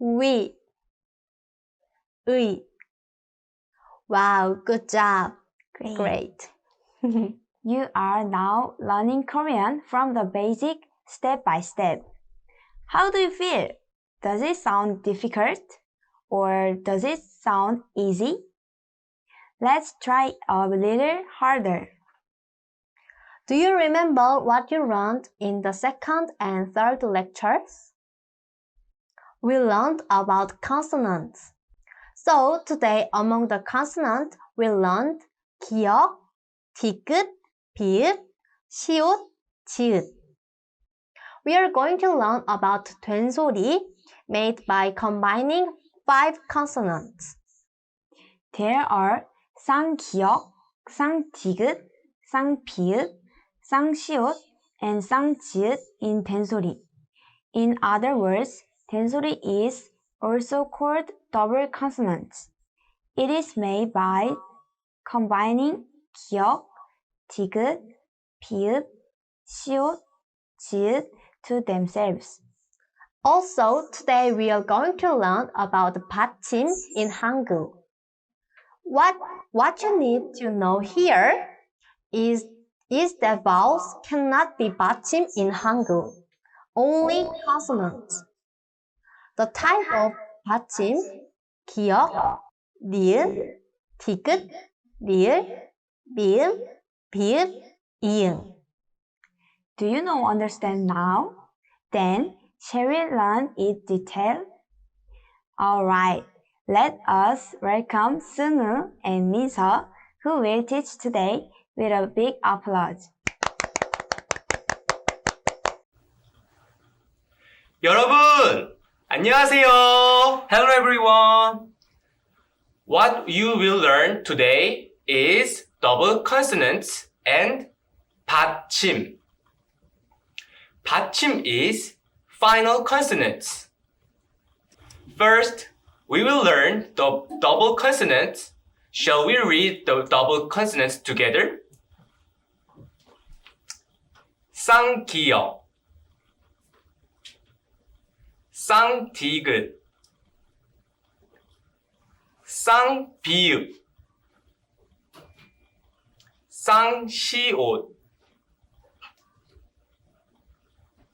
위, 의. Wow, good job. Great. You are now learning Korean from the basic step by step. How do you feel? Does it sound difficult? Or does it sound easy? Let's try a little harder. Do you remember what you learned in the second and third lectures? We learned about consonants. So today among the consonants we learned 기역, 디귿, 비읍, 시옷, 지읒. We are going to learn about 된소리 made by combining 5 consonants. There are 쌍기역, 쌍디귿, 쌍비읍, 쌍시옷, and 쌍지읒 in 된소리. In other words, 된소리 is also called double consonants. It is made by combining 기역, 디귿, 비읍, 시옷, 지읒 to themselves. Also, today we are going to learn about 받침 in Hangul. What you need to know here is that vowels cannot be 받침 in Hangul, only consonants. The type of 받침, 기역, 니은, 디귿, 리을, 미음, 비읍, 이응. Do you understand now? Then, shall we learn in detail? Alright, let us welcome Sunu and Minso, who will teach today with a big applause. 여러분, 안녕하세요. Hello everyone! What you will learn today is double consonants and 받침. 받침 is final consonants. First, we will learn the double consonants. Shall we read the double consonants together? 쌍기역, 쌍디귿, 쌍비읍, 쌍시옷,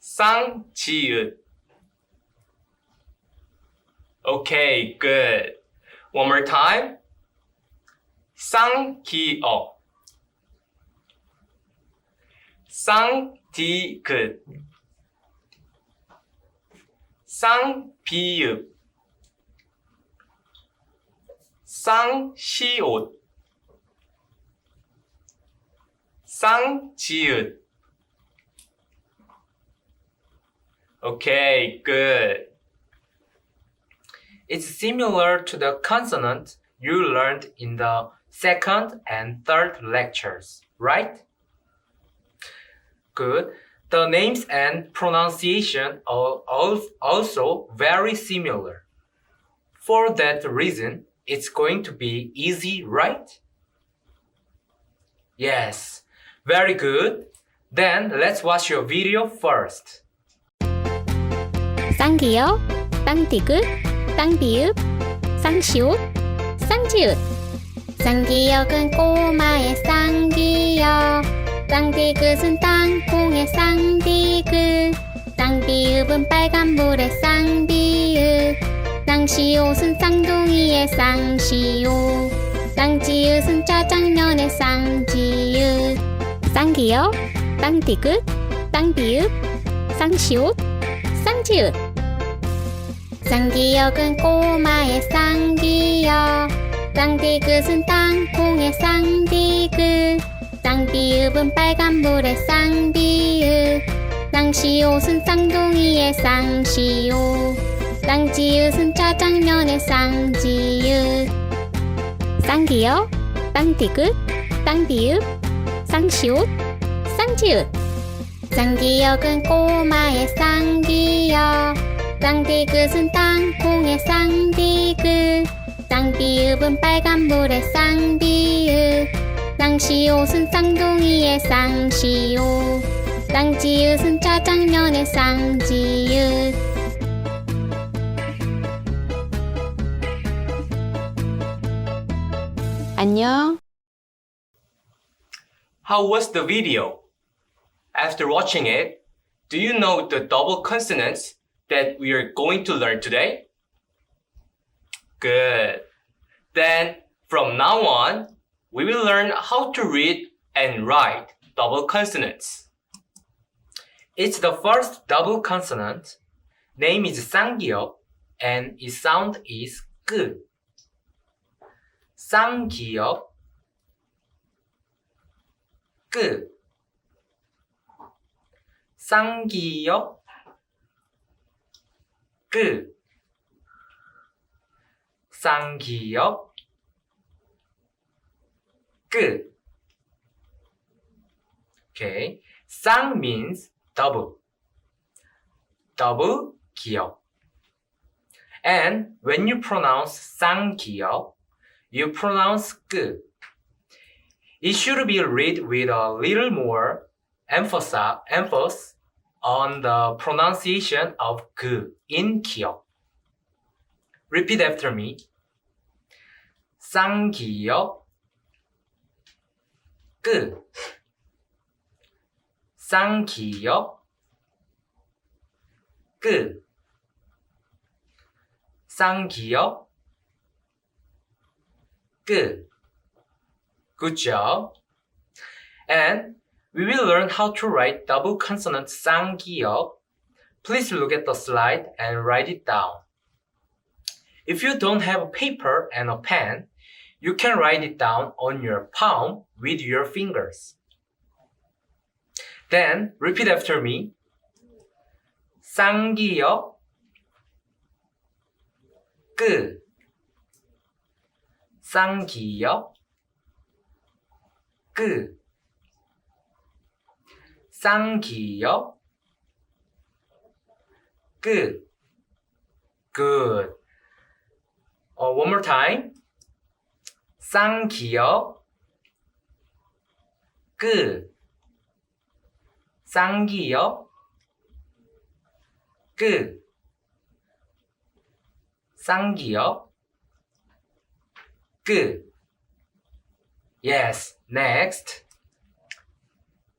쌍지읒. Okay, good. One more time. 쌍기역, 쌍디귿, 쌍비읍, 쌍시옷, 쌍지읒. Okay, good. It's similar to the consonant you learned in the second and third lectures, right? Good. The names and pronunciation are also very similar. For that reason, it's going to be easy, right? Yes, very good. Then let's watch your video first. 쌍기역, 쌍디귿, 쌍비읍, 쌍시옷, 쌍지읒. 쌍기역은 꼬마의 쌍기역, 쌍디귿은 땅콩의 쌍디귿, 쌍비읍은 빨간불의 쌍비읍, 쌍시옷은 쌍둥이의 쌍시옷, 쌍지읒은 짜장면의 쌍지읒. 쌍기역, 쌍디귿, 쌍비읍, 쌍시옷, 쌍지읒. 쌍기역은 꼬마의 쌍기역, 쌍디귿은 땅콩의 쌍디귿, 쌍비읍은 빨간불의 쌍비읍, 쌍시옷은 쌍둥이의 쌍시옷, 쌍지읒은 짜장면의 쌍지읒. 쌍기역, 쌍디귿, 쌍비읍, 쌍시옷, 쌍지읒. 쌍기역은 꼬마의 쌍기역, 쌍디귿은 땅콩의 쌍디귿, 쌍비읍은 빨간불의 쌍비읍, 쌍시옷은 쌍둥이의 쌍시옷, 쌍지읒은 짜장면의 쌍지읒. 안녕. How was the video? After watching it, do you know the double consonants that we are going to learn today? Good. Then, from now on, we will learn how to read and write double consonants. It's the first double consonant. Name is 쌍기역 and its sound is 끄. 쌍기역 끄. 쌍기역 끄. 쌍기역 끄. Okay. 쌍 means double. double 기역. And when you pronounce 쌍기역, you pronounce 끄. It should be read with a little more emphasis on the pronunciation of 그 in 기역. Repeat after me. 쌍기역 끄. 쌍기역 끄. 쌍기역 끄. Good job. And we will learn how to write double consonant 쌍기역. Please look at the slide and write it down. If you don't have a paper and a pen, you can write it down on your palm with your fingers. Then repeat after me. 쌍기역 끄. 쌍기역 끄. 쌍기역 끄. Good. One more time. 쌍기역 끄. 쌍기역 끄. 쌍기역 끄. Yes, next.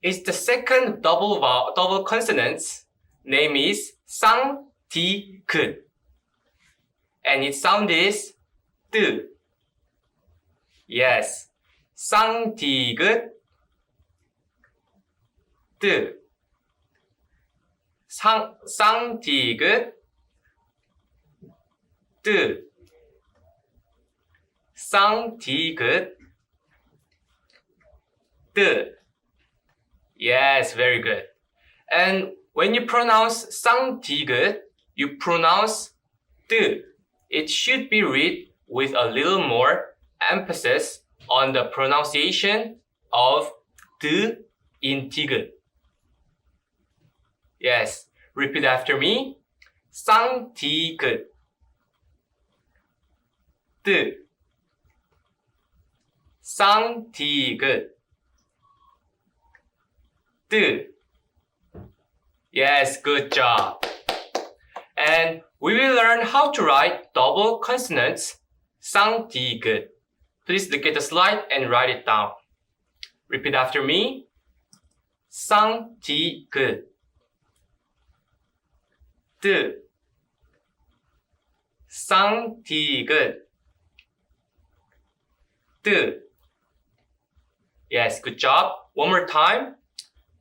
It's the second double consonants. Name is 쌍디귿. And its sound is 뜨. Yes. 쌍디귿 뜨. 쌍디귿 뜨. 쌍디귿 뜨. Yes, very good. And when you pronounce 쌍디귿, you pronounce 뜨. It should be read with a little more emphasis on the pronunciation of 뜨 in 디귿. Yes, repeat after me. 쌍디귿 뜨. 쌍디귿 뜨. Yes, good job. And we will learn how to write double consonants 쌍디귿. Please look at the slide and write it down. Repeat after me. 쌍디귿 뜨. 쌍디귿 뜨. Yes, good job. One more time.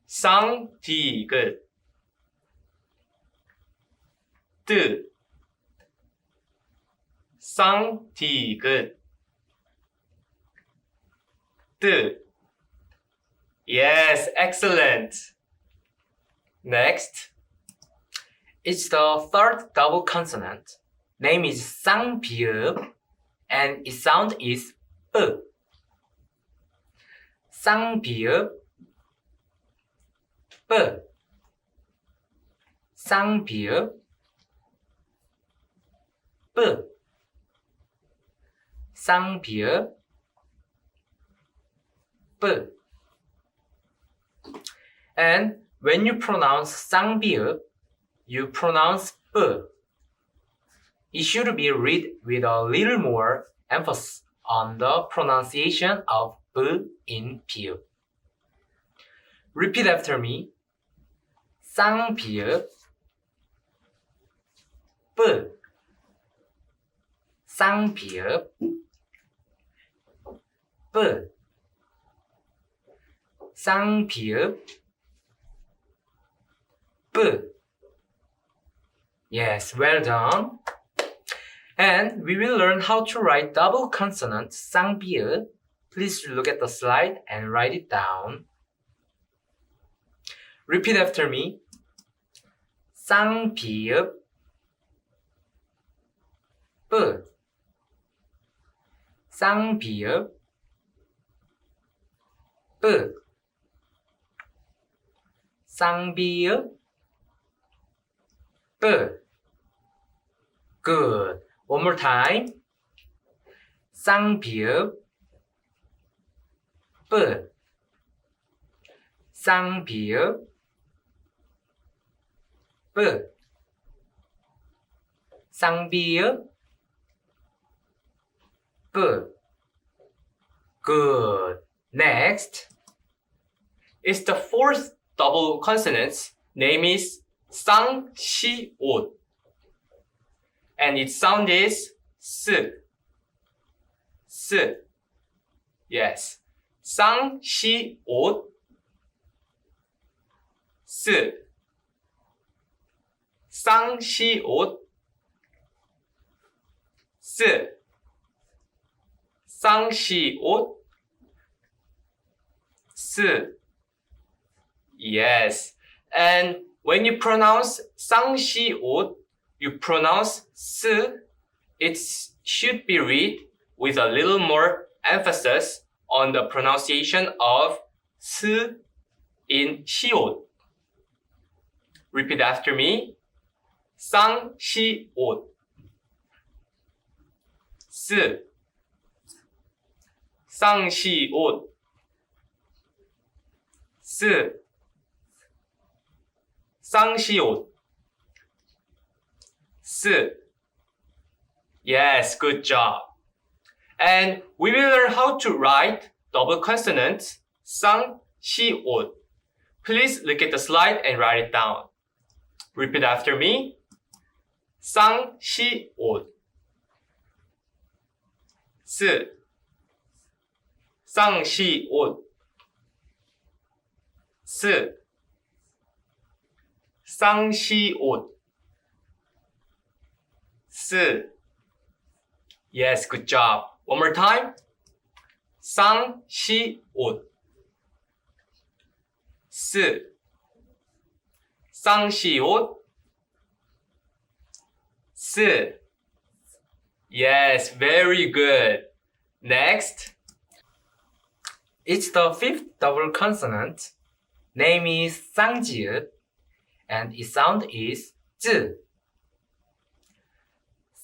쌍디귿 뜨. 쌍디귿 뜨. Yes, excellent. Next. It's the third double consonant. Name is 쌍비읍 and its sound is 쁘. 쌍비읍 쁘. 쌍비읍 쁘. 쌍비읍 쁘. And when you pronounce 쌍비읍, you pronounce 쁘. It should be read with a little more emphasis on the pronunciation of B in 비읍. Repeat after me. 쌍비읍 B. 쌍비읍 B. 쌍비읍 B. Yes, well done. And we will learn how to write double consonant 쌍비읍. Please look at the slide and write it down. Repeat after me. 쌍비읍 B. 쌍비읍 B. 쌍비읍 B. Good. One more time. 쌍비읍 B. 쌍비읍 B. 쌍비읍 B. Good. Next. It's the fourth double consonant. Name is 쌍시옷. And its sound is S. S. Yes. 쌍시옷. S. 쌍시옷. S. 쌍시옷. S. Yes. And when you pronounce 쌍시옷, you pronounce S. It should be read with a little more emphasis on the pronunciation of S in 시옷. Repeat after me. 쌍시옷. S. 쌍시옷. S. 쌍시옷. S. Yes, good job. And we will learn how to write double consonants 쌍시옷. Please look at the slide and write it down. Repeat after me. 쌍시옷. S. 쌍시옷. S. 쌍시옷. S. Yes, good job. One more time. 쌍시옷. S. 쌍시옷. S. Yes, very good. Next. It's the fifth double consonant. Name is 쌍지읒. And its sound is Z.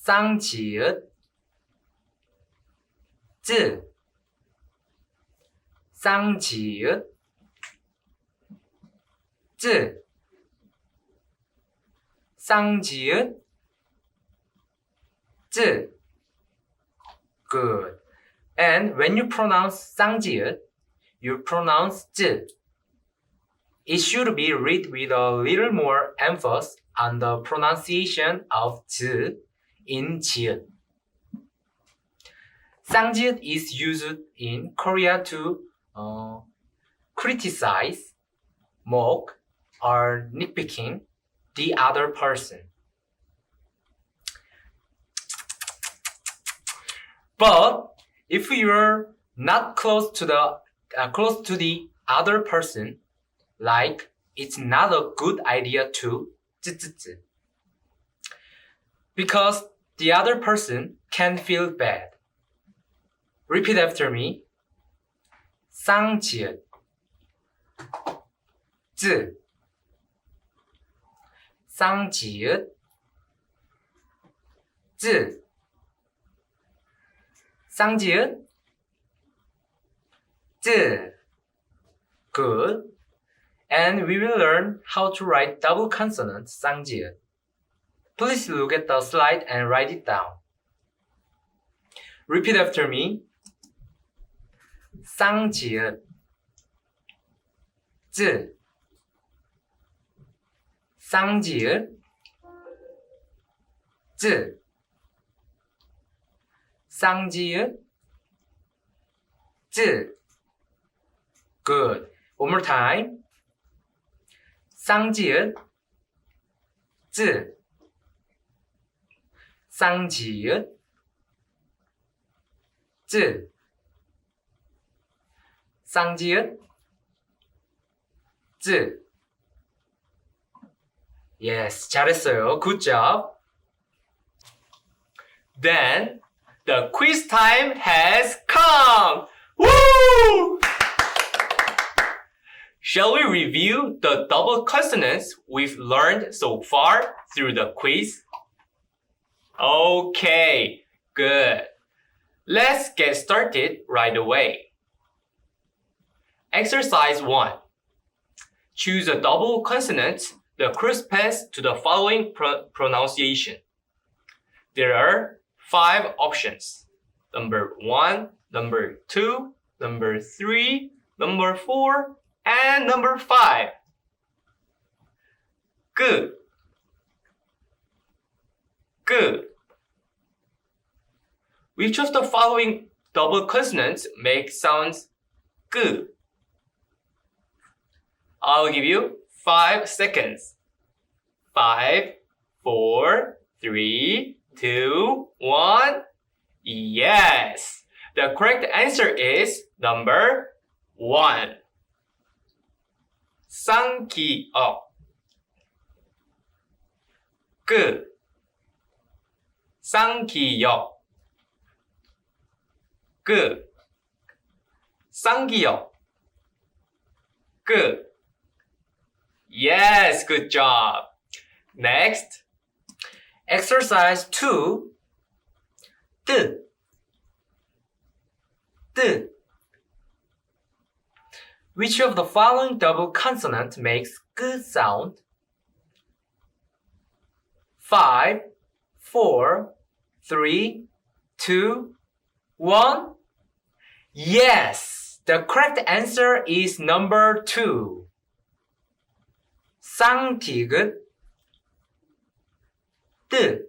쌍지읒 Z. 쌍지읒 Z. 쌍지읒 Z. Good. And when you pronounce 쌍지읒, you pronounce Z. It should be read with a little more emphasis on the pronunciation of Z in 지읒. 쌍지읒 is used in Korea to criticize, mock, or nitpicking the other person. But if you're not close to the other person, like it's not a good idea to 쯔쯔쯔, because the other person can feel bad. Repeat after me. 쌍지읒 쯔. 쌍지읒 쯔. 쌍지읒 쯔. Good. And we will learn how to write double consonant 쌍지읒. Please look at the slide and write it down. Repeat after me. 쌍지읒 쯔 쌍지읒 쯔 쌍지읒 쯔 Good. One more time. 쌍지읒 쯔 쌍지읒 쯔 쌍지읒 쯔 Yes, 잘했어요. Good job. Then the quiz time has come. Woo! Shall we review the double consonants we've learned so far through the quiz? Okay, good. Let's get started right away. Exercise 1. Choose a double consonant that corresponds to the following pronunciation. There are 5 options. Number 1, number 2, number 3, number 4, and number 5. Good. Good. Which of the following double consonants makes sounds good? I'll give you 5 seconds. 5, 4, 3, 2, 1. Yes! The correct answer is number 1. 쌍기역 끝 쌍기역 끝 쌍기역 끝 Yes, good job. Next. Exercise 2. 뜨 뜨 Which of the following double consonant makes g sound? 5, 4, 3, 2, 1. Yes! The correct answer is number 2. 쌍디귿 뜨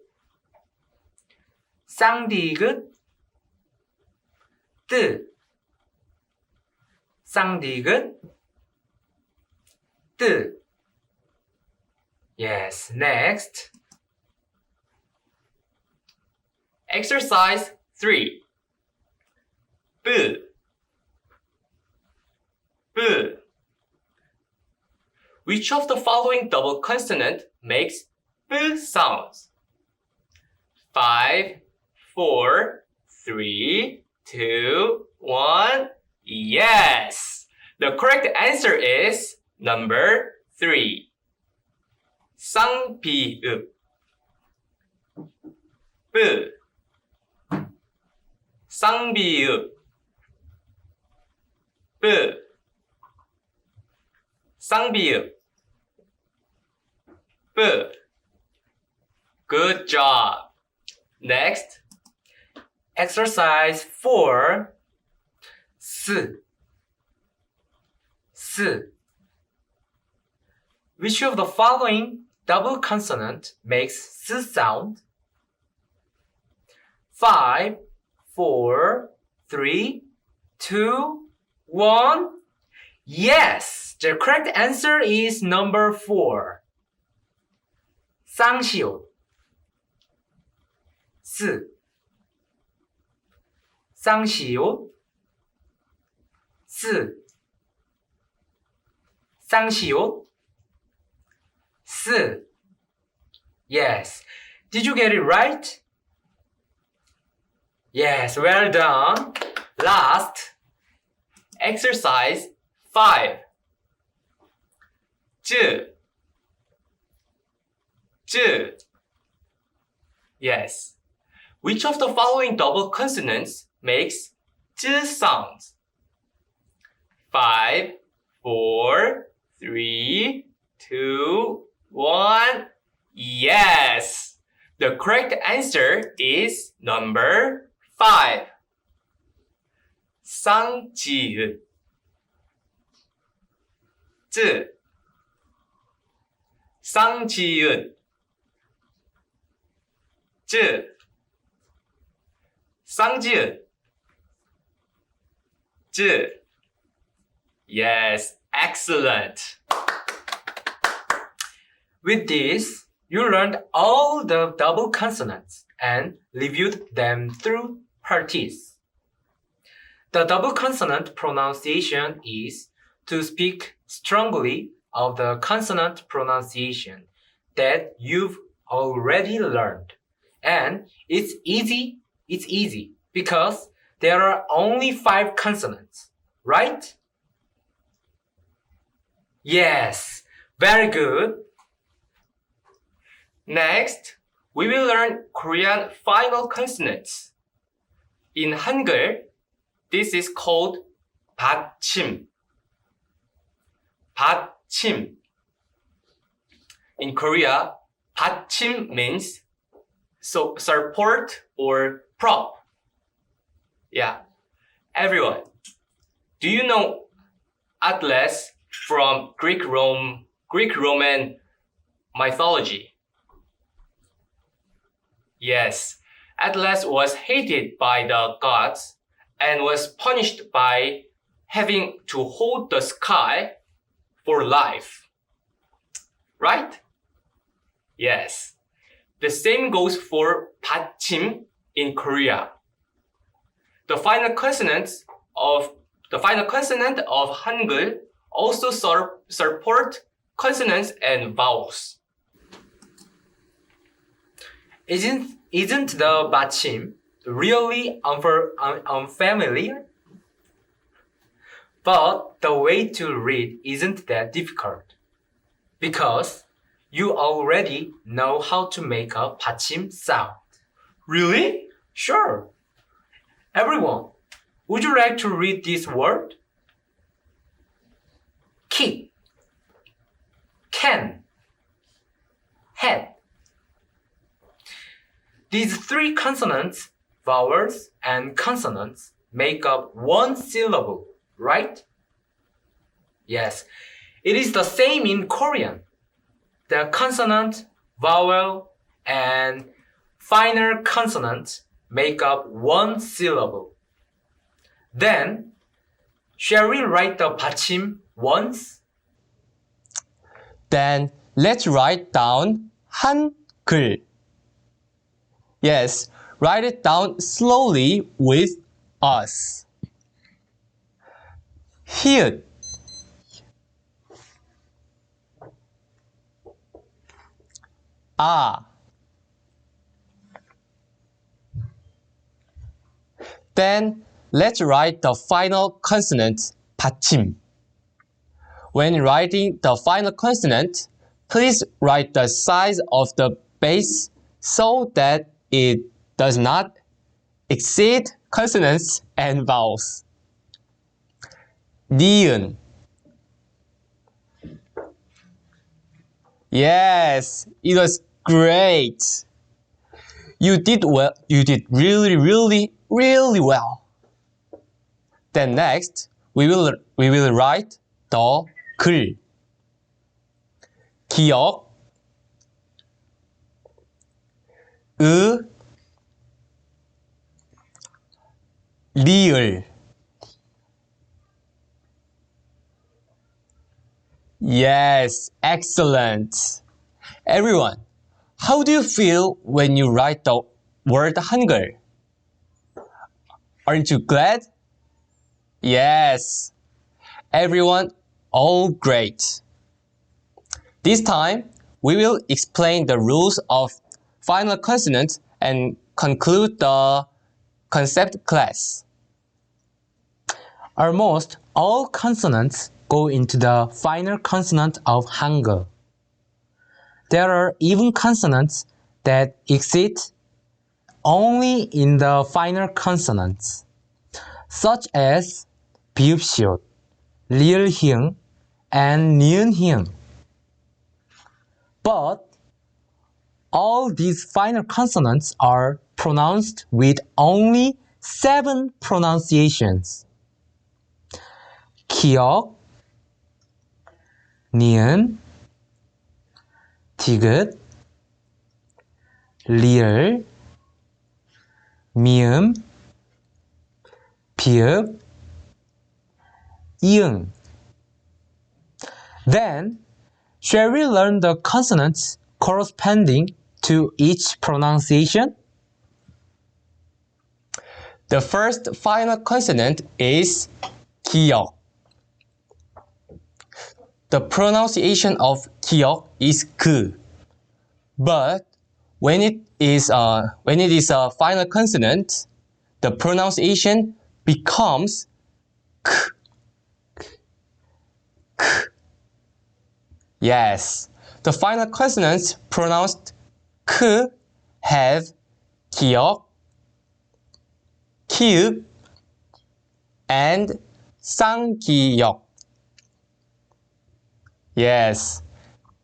쌍디귿 뜨 쌍디귿 뜨 Yes, next. Exercise 3. 뿌 뿌 Which of the following double consonant makes p sounds? 5, 4, 3, 2, 1. Yes! The correct answer is number 3. 쌍비읍 뿌 쌍비읍 뿌 쌍비읍 뿌 Good job. Next. Exercise 4. 스 Which of the following double consonant makes s sound? 5, 4, 3, 2, 1. Yes! The correct answer is number 4. 쌍시옷 스 쌍시옷 스 쌍시옷 스 Yes. Did you get it right? Yes, well done. Last. Exercise 5. 쯔 Yes. Which of the following double consonants makes 쯔 sounds? 5, 4, 3, 2, 1. Yes! The correct answer is number 5. 쌍지읒 쯔 쌍지읒 쯔 쌍지읒 쯔 Yes, excellent. With this, you learned all the double consonants and reviewed them through practice. The double consonant pronunciation is to speak strongly of the consonant pronunciation that you've already learned. And it's easy because there are only 5 consonants, right? Yes, very good. Next, we will learn Korean final consonants. In Hangul, this is called 받침. 받침. In Korea, 받침 means support or prop. Yeah. Everyone, do you know Atlas from Greek Roman mythology? Yes, Atlas was hated by the gods and was punished by having to hold the sky for life. Right? Yes. The same goes for 받침 in Korea. The final consonant of Hangul also support consonants and vowels. Isn't the 받침 really unfamiliar? But the way to read isn't that difficult because you already know how to make a 받침 sound. Really? Sure. Everyone, would you like to read this word? Keep, can, head. These 3 consonants, vowels, and consonants make up 1 syllable, right? Yes, it is the same in Korean. The consonant, vowel, and final consonant make up 1 syllable. Then, shall we write the 받침 once? Then let's write down 한글. Yes, write it down slowly with us. 히읗, 아. Then let's write the final consonant 받침. When writing the final consonant, please write the size of the base so that it does not exceed consonants and vowels. 니은. Yes, it was great. You did well. You did really well. Then next, we will write the 글. 기억, 리을. Yes, excellent. Everyone, how do you feel when you write the word 한글? Aren't you glad? Yes. Everyone, all great. This time, we will explain the rules of final consonant and conclude the concept class. Almost all consonants go into the final consonant of Hangul. There are even consonants that exist only in the final consonants, such as 비읍시옷, 리을히응, and 니은히응. But all these final consonants are pronounced with only 7 pronunciations. 기억, 니은, 디귿, 리을, 미음, 비읍, 이응. Then, shall we learn the consonants corresponding to each pronunciation? The first final consonant is 기역. The pronunciation of 기역 is 그. But when it is a final consonant, the pronunciation becomes k. Yes, the final consonants pronounced k have 기역, 키읔, and 쌍기역. Yes.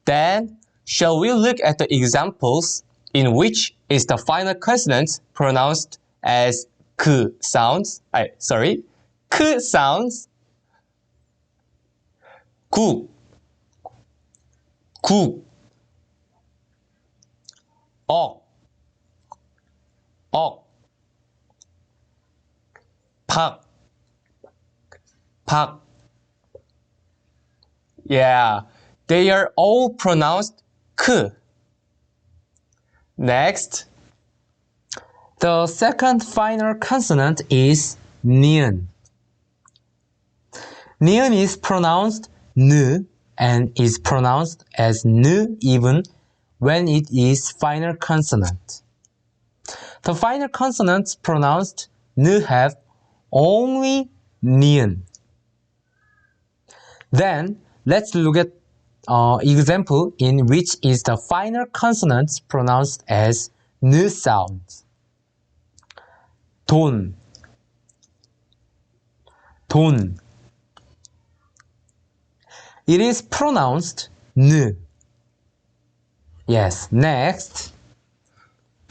Then, shall we look at the examples in which is the final consonant pronounced as k sounds? K sounds. 국, 국, 억, 박, 박. Yeah, they are all pronounced k. Next, The second final consonant is 니은. 니은 is pronounced 느 and is pronounced as 느 even when it is final consonant. The final consonants pronounced 느 have only 니은. Then let's look at example in which is the final consonants pronounced as 느 sound. 돈, 돈. It is pronounced 느. Yes, next.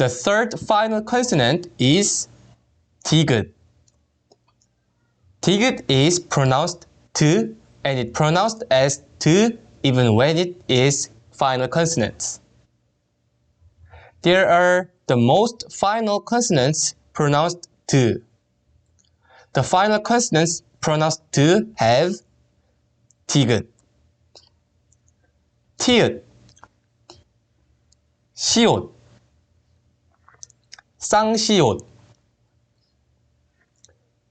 the third final consonant is 디귿. 디귿 is pronounced 드 and it pronounced as 드 even when it is final consonants. There are the most final consonants pronounced 드. The final consonants pronounced 드 have 디귿, 티읕, 시옷, 쌍시옷,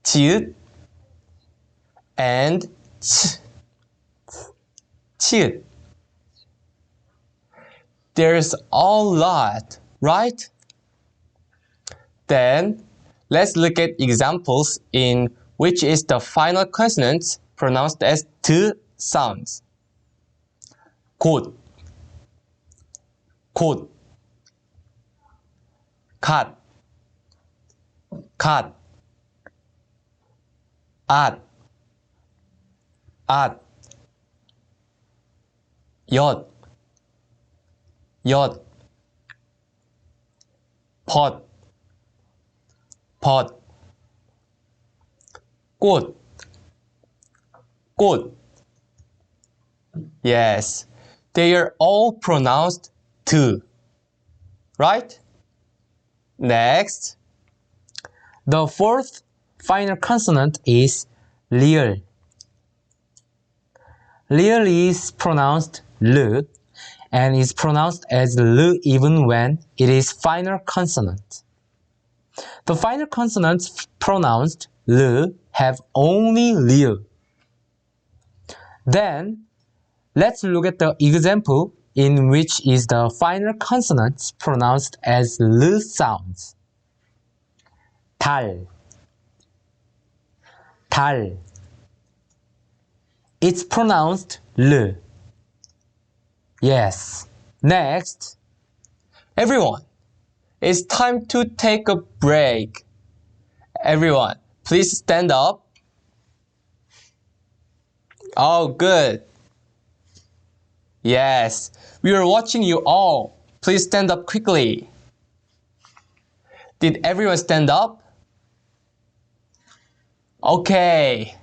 지읒, and 치읓. There's a lot, right? Then, let's look at examples in which is the final consonants pronounced as 드 sounds. 곧, 곧, 갓, 갓, 앗, 앗, 엿, 엿, 벗, 벗, 꽃, 꽃. Yes, they are all pronounced 드, right? Next, The fourth final consonant is 리을. 리을 is pronounced 르 and is pronounced as 르 even when it is final consonant. The final consonants pronounced 르 have only 리을. Then, let's look at the example in which is the final consonants pronounced as 르 sounds. 달, 달. It's pronounced 르. Yes. Next. everyone, it's time to take a break. Everyone, please stand up. Oh, good. Yes, we are watching you all. Please stand up quickly. Did everyone stand up? Okay.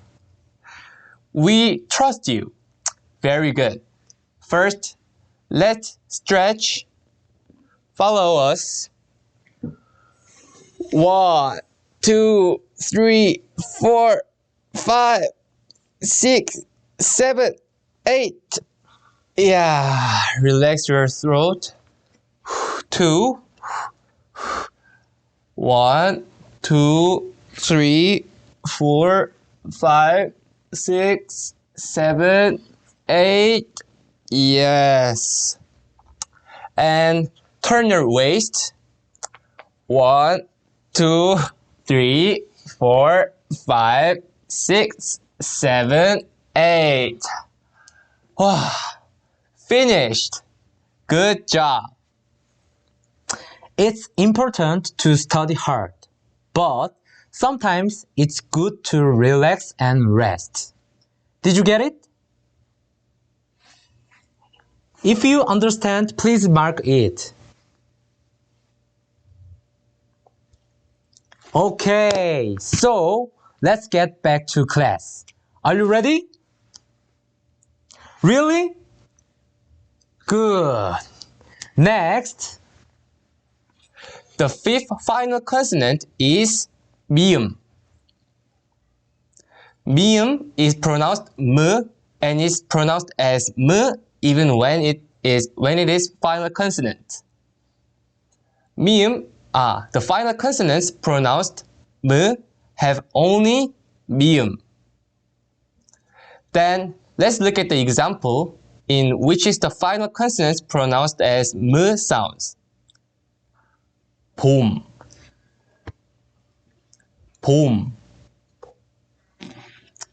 We trust you. Very good. First, let's stretch. Follow us. 1, 2, 3, 4, 5, 6, 7, 8. Yeah, relax your throat. 2. 1, 2, 3, 4, 5, 6, 7, 8. Yes. And turn your waist. 1, 2, 3, 4, 5, 6, 7, 8. Wow. Finished. Good job. It's important to study hard, but sometimes it's good to relax and rest. Did you get it? If you understand, please mark it. Okay, so let's get back to class. Are you ready? Really? Good. Next, the fifth final consonant is mium. Mium is pronounced m and is pronounced as m even when it is final consonant. Mium, the final consonants pronounced m have only mium. Then let's look at the example in which is the final consonants pronounced as m sounds. 봄, 봄.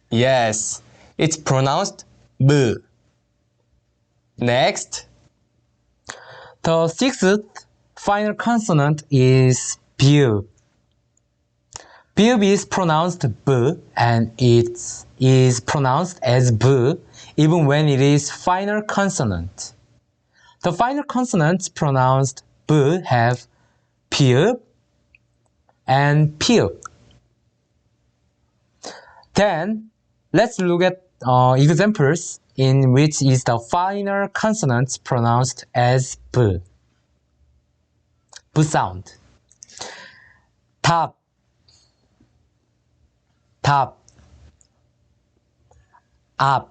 Yes, it's pronounced b. Next, the sixth final consonant is bi읍. Bi읍 is pronounced b and it is pronounced as b even when it is final consonant. The final consonants pronounced b have 비읍 and 피읍. Then let's look at examples in which is the final consonant pronounced as b. B sound. 답, 답. 앞,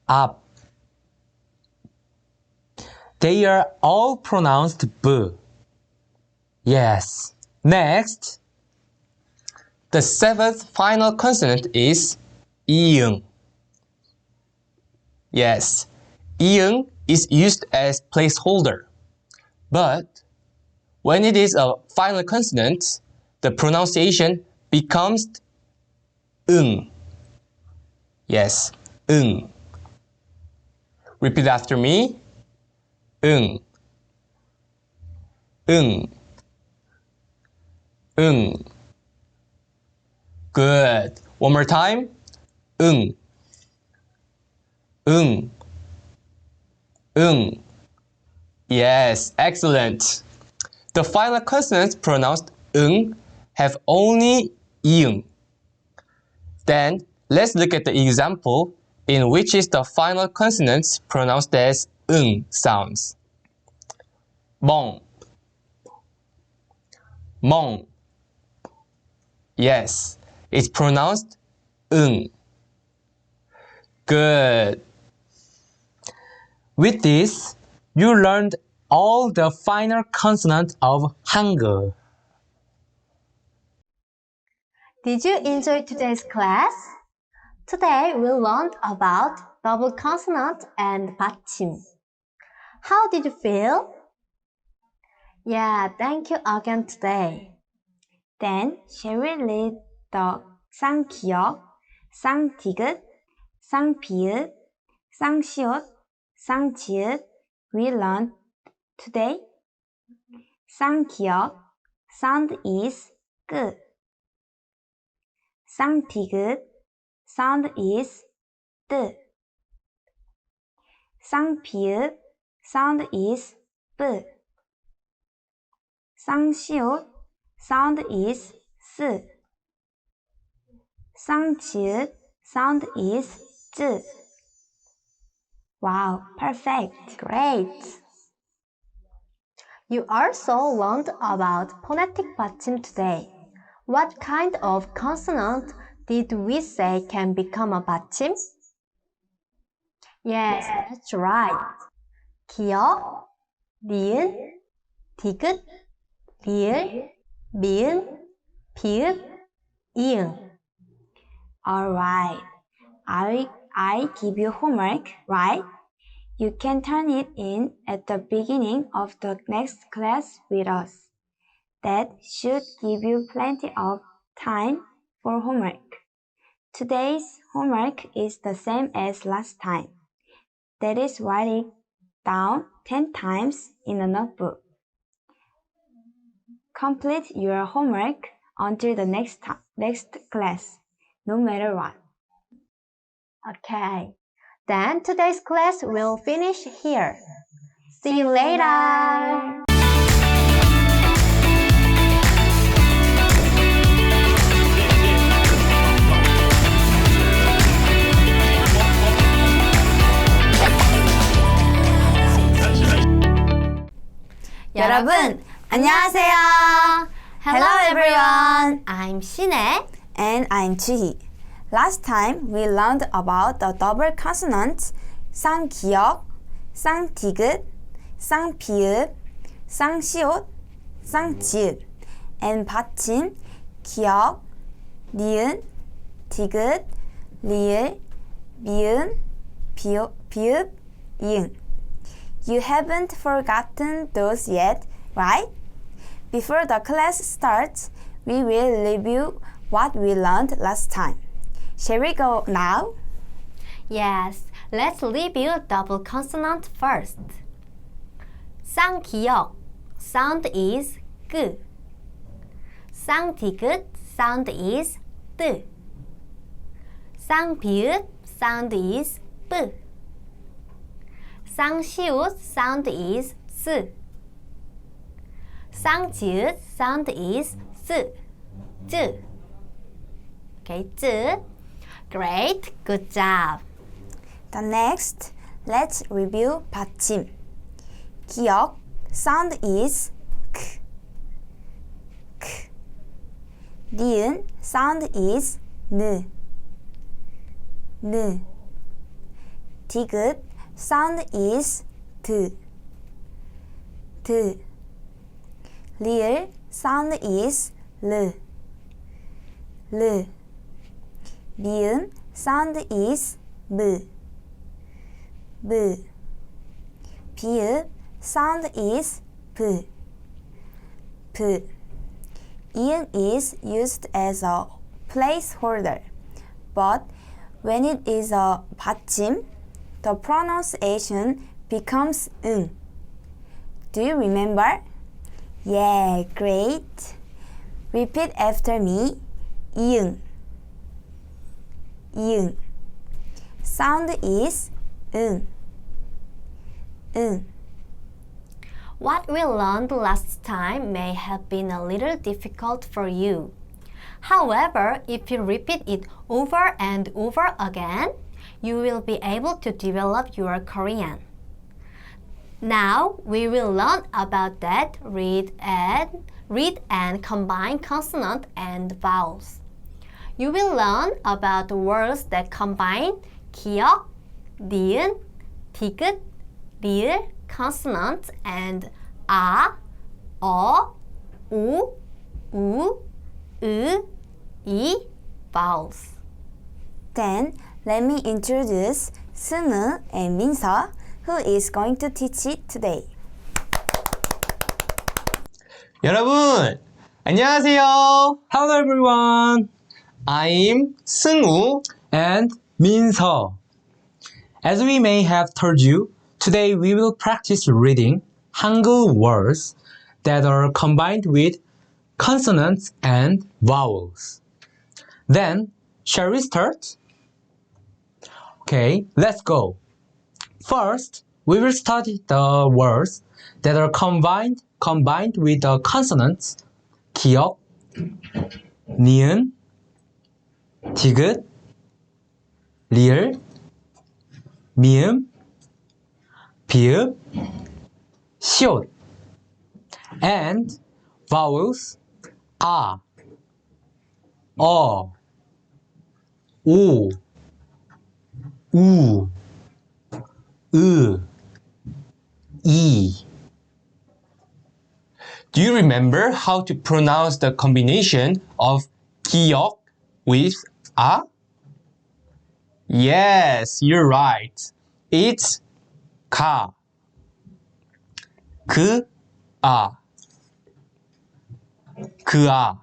앞. They are all pronounced b. Yes. Next, the seventh final consonant is 이응. Yes, 이응 is used as placeholder. But when it is a final consonant, the pronunciation becomes 응. Yes, 응. Repeat after me. 응, 응, 응. Good. One more time. 응, 응, 응. Yes, excellent. The final consonants pronounced 응 have only 이응. Then let's look at the example in which is the final consonants pronounced as 응 sounds. 멍, 멍. Yes, it's pronounced 응. Good. With this, you learned all the final consonants of Hangul. Did you enjoy today's class? Today we learned about double consonant and 받침. How did you feel? Yeah, thank you again today. Then, shall we read the 쌍기역, 쌍디귿, 쌍비읍, 쌍시옷, 쌍지읒 we learned today? 쌍기역, sound is 끄. 쌍디귿, sound is 뜨. 쌍비읍, sound is 뿌. 쌍시옷, sound is 스. 쌍지읒, sound is Z. Wow, perfect. Great. You also learned about phonetic 받침 today. What kind of consonant did we say can become a 받침? Yes, that's right. 기역, 니은, 디귿, 리을, 미음, 비읍, 이응. Alright, I give you homework, right? You can turn it in at the beginning of the next class with us. That should give you plenty of time for homework. Today's homework is the same as last time. That is write it down 10 times in a notebook. Complete your homework until the next class, no matter what. Okay, then today's class will finish here. See you later! 여러분, 안녕하세요. Hello everyone. I'm Shine. And I'm Jihi. Last time we learned about the double consonants 쌍기역, 쌍디귿, 쌍비읍, 쌍시옷, 쌍지읒 and 받침 기역, 니은, 디귿, 리을, 미음, 비읍, 이응. You haven't forgotten those yet, right? Before the class starts, we will review what we learned last time. Shall we go now? Yes, let's review double consonant first. 쌍기역, sound is 끄. 쌍디귿, sound is 뜨. 쌍비읍, sound is 뿌. 쌍시옷, sound is 스. 쌍지읒, sound is 스. 쯔. Okay, 쯔. Great, good job. The next, let's review 받침. 기역, sound is 크. 크. 니은, sound is 느. 느. 디귿, sound is 드. 드. 리을, sound is 르. 르. 미음, sound is 무. 무. 비읍, sound is 브. 브. 이응 is used as a placeholder, but when it is a 받침, the pronunciation becomes 응. Do you remember? Yeah, great. Repeat after me. 이응. 이응. Sound is 응. 응. What we learned last time may have been a little difficult for you. However, if you repeat it over and over again, you will be able to develop your Korean. Now, we will learn about that read and combine consonant and vowels. You will learn about words that combine 기역, 니은, 디귿, 리을, consonants and 아, 어, 우, 으, 이 vowels. Then, let me introduce 승우 and 민서, who is going to teach it today. 여러분, 안녕하세요. Hello everyone, I'm 승우. and Minso. As we may have told you, today we will practice reading Hangul words that are combined with consonants and vowels. Then, shall we start? Okay, let's go. First, we will study the words that are combined with the consonants 기역, 니은, 디귿, 리을, 미음, 비읍, 시옷. And vowels 아, 어, 오, 우, 으, 이. Do you remember how to pronounce the combination of 기역 with 아? Yes, you're right. It's 가, 그, 아, 그아,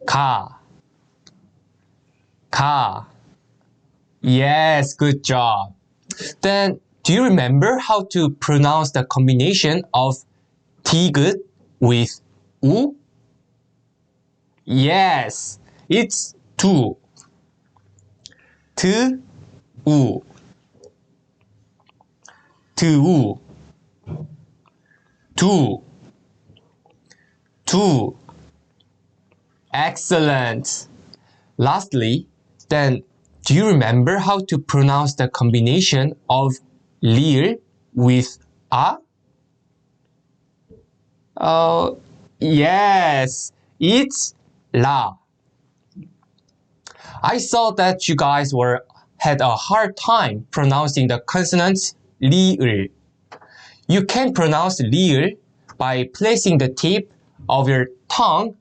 가, 가. Yes, good job. Then, do you remember how to pronounce the combination of 디귿 with 우? Yes, it's 두, 드, 우, 드우, 두, 두. Excellent. Lastly, then, do you remember how to pronounce the combination of 리을 with 아? Oh, yes, it's 라. I saw that you guys had a hard time pronouncing the consonants 리을. You can pronounce 리을 by placing the tip of your tongue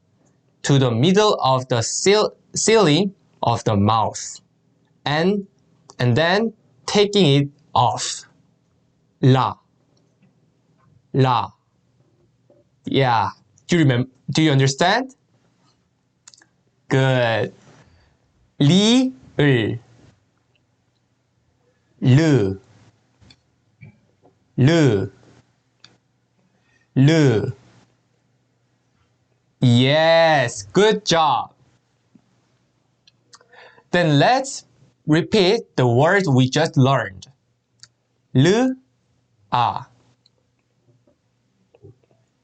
to the middle of the ceiling of the mouth and then taking it off. 라. 라. Yeah. Do you understand? Good. 리을 르 르 르 Yes, good job. Then let's repeat the words we just learned. 르, 아,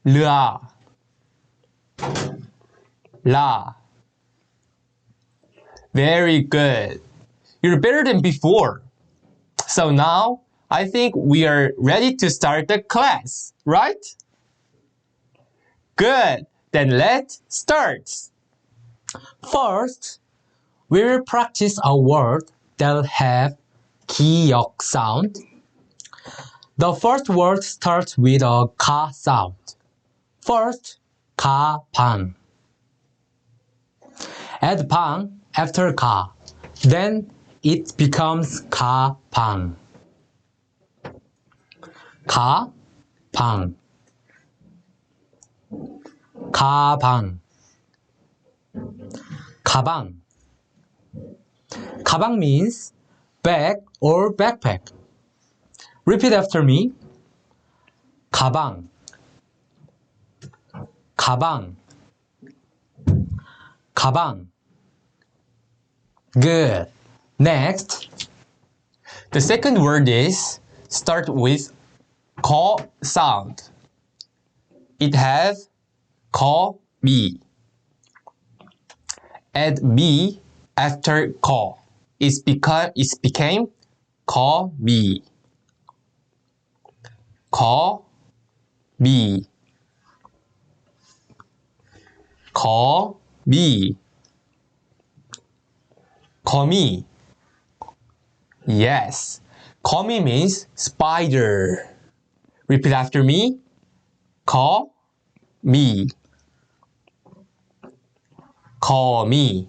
르아, 라. Very good. You're better than before. So now, I think we are ready to start the class, right? Good. Then let's start. First, we will practice a word that have 기역 sound. The first word starts with a 가 sound. First, 가방. Add 방 after 가. Then it becomes 가방. 가방. 가방. 가방. 가방 means bag or backpack. Repeat after me. 가방. 가방. 가방. Good. Next. The second word is start with 거 sound. It has 거, 미. Add 미 after 거. It became 거, 미. 거, 미. 거, 미. 거미. Yes. 거미 means spider. Repeat after me. 거미. 거미.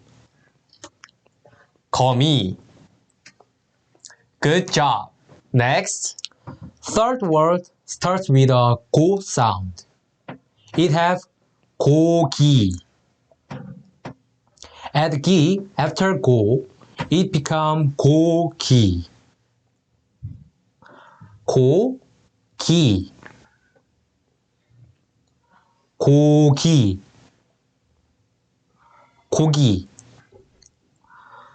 거미. Good job. Next. Third word starts with a 고 sound. It has 고기. Add 기 after 고. It becomes 고기. 고기. 고기. 고기.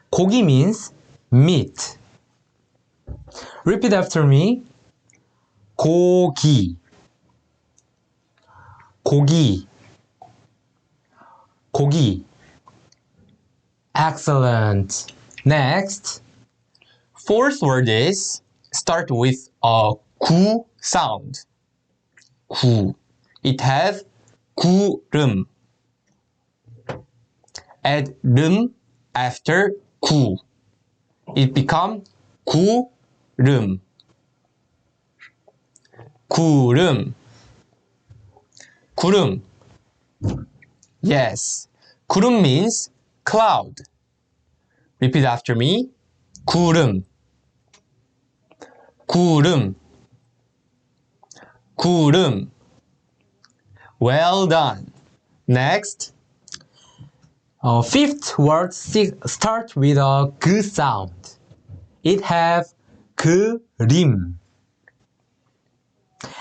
고기 means meat. Repeat after me. 고기. 고기. 고기. Excellent. Next, Fourth word is start with a 구 sound. 구. It has 구름. Add 름 after 구. It becomes 구름. 구름. 구름. Yes. 구름 means cloud. Repeat after me. 구름. 구름. 구름. Well done. Next. fifth word start with a 그 sound. It have 그림.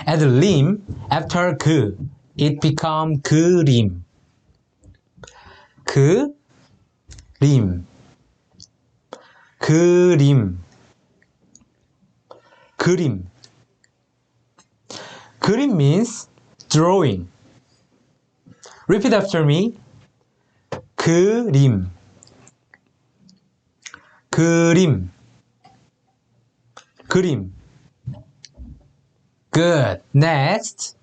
Add 림 after 그. It become 그림. 그림. 그림. 그림. 그림 means drawing. Repeat after me. 그림. 그림. 그림. Good. Next.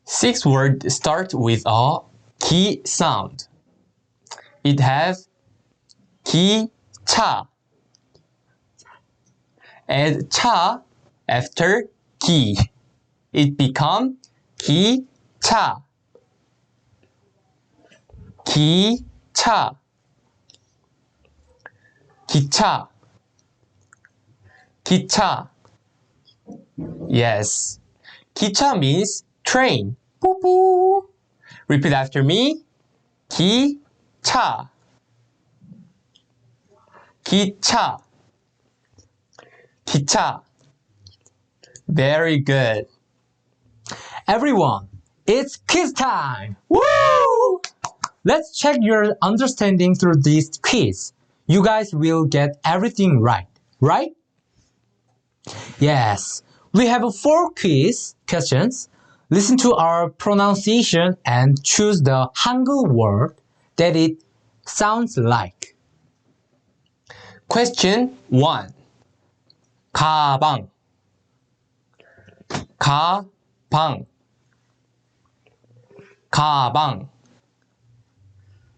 Sixth word start with a 기 sound. It has 기차. Add 차 after 기. It become 기차. 기차. 기차. 기차. Yes. 기차 means train. Boo-boo. Repeat after me. 기차. 기차. 기차. Very good. Everyone, it's quiz time! Woo! Let's check your understanding through this quiz. You guys will get everything right, right? Yes, we have 4 quiz questions. Listen to our pronunciation and choose the Hangul word that it sounds like. Question 1. 가방. 가방. 가방.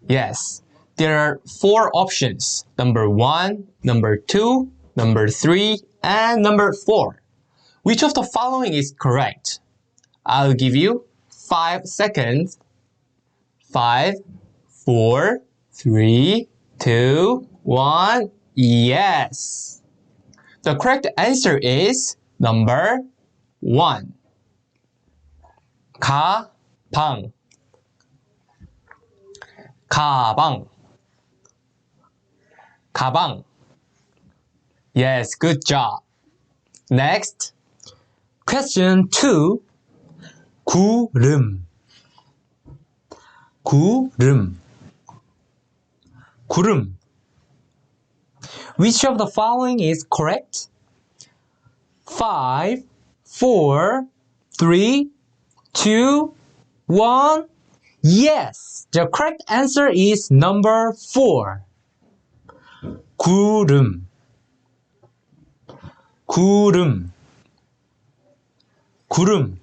Yes, there are 4 options. Number 1, number 2, number 3, and number 4. Which of the following is correct? I'll give you 5 seconds. 5, 4, 3, 2, 1. Yes. The correct answer is number 1. 가방. 가방. 가방. Yes, good job. Next. Question 2. 구름. 구름. 구름. Which of the following is correct? 5, 4, 3, 2, 1. Yes! The correct answer is number 4. 구름. 구름. 구름.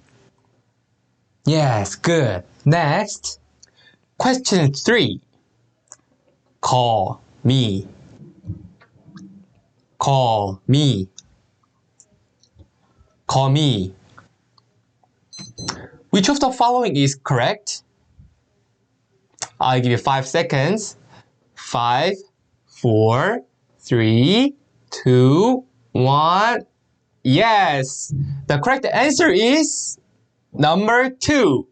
Yes, good. Next. Question 3. Call me. Call me. Call me. Which of the following is correct? I'll give you 5 seconds. 5, 4, 3, 2, 1. Yes! The correct answer is number 2.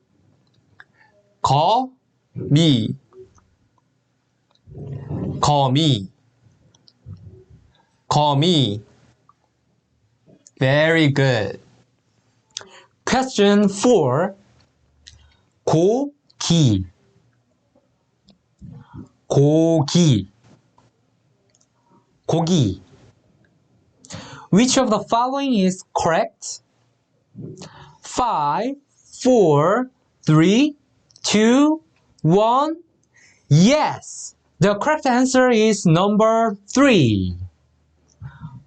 Call me. Call me. Call me. Very good. Question 4. 고기. 고기. 고기. Which of the following is correct? 5, 4, 3, 2, 1. Yes! The correct answer is number 3.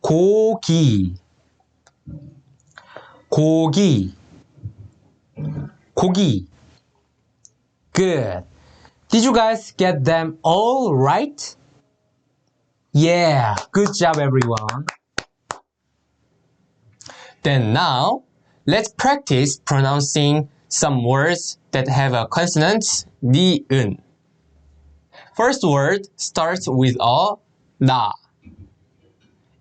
고기. 고기. 고기. Good. Did you guys get them all right? Yeah, good job everyone. Then now, let's practice pronouncing some words that have a consonant 니은. First word starts with a 나.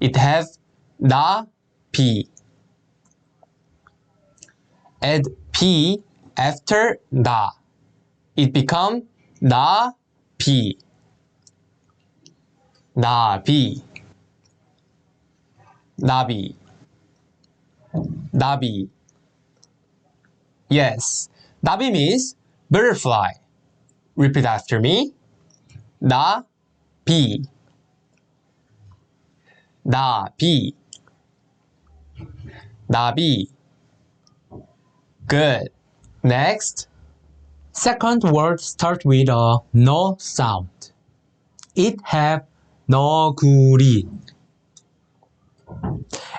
It has 나, 비. Add p after 나. It becomes 나, 비. 나비. 나비. 나비. Yes, 나비 means butterfly. Repeat after me. 나비. 나비. 나비. Good. Next. Second word start with a no sound. It have 너구리.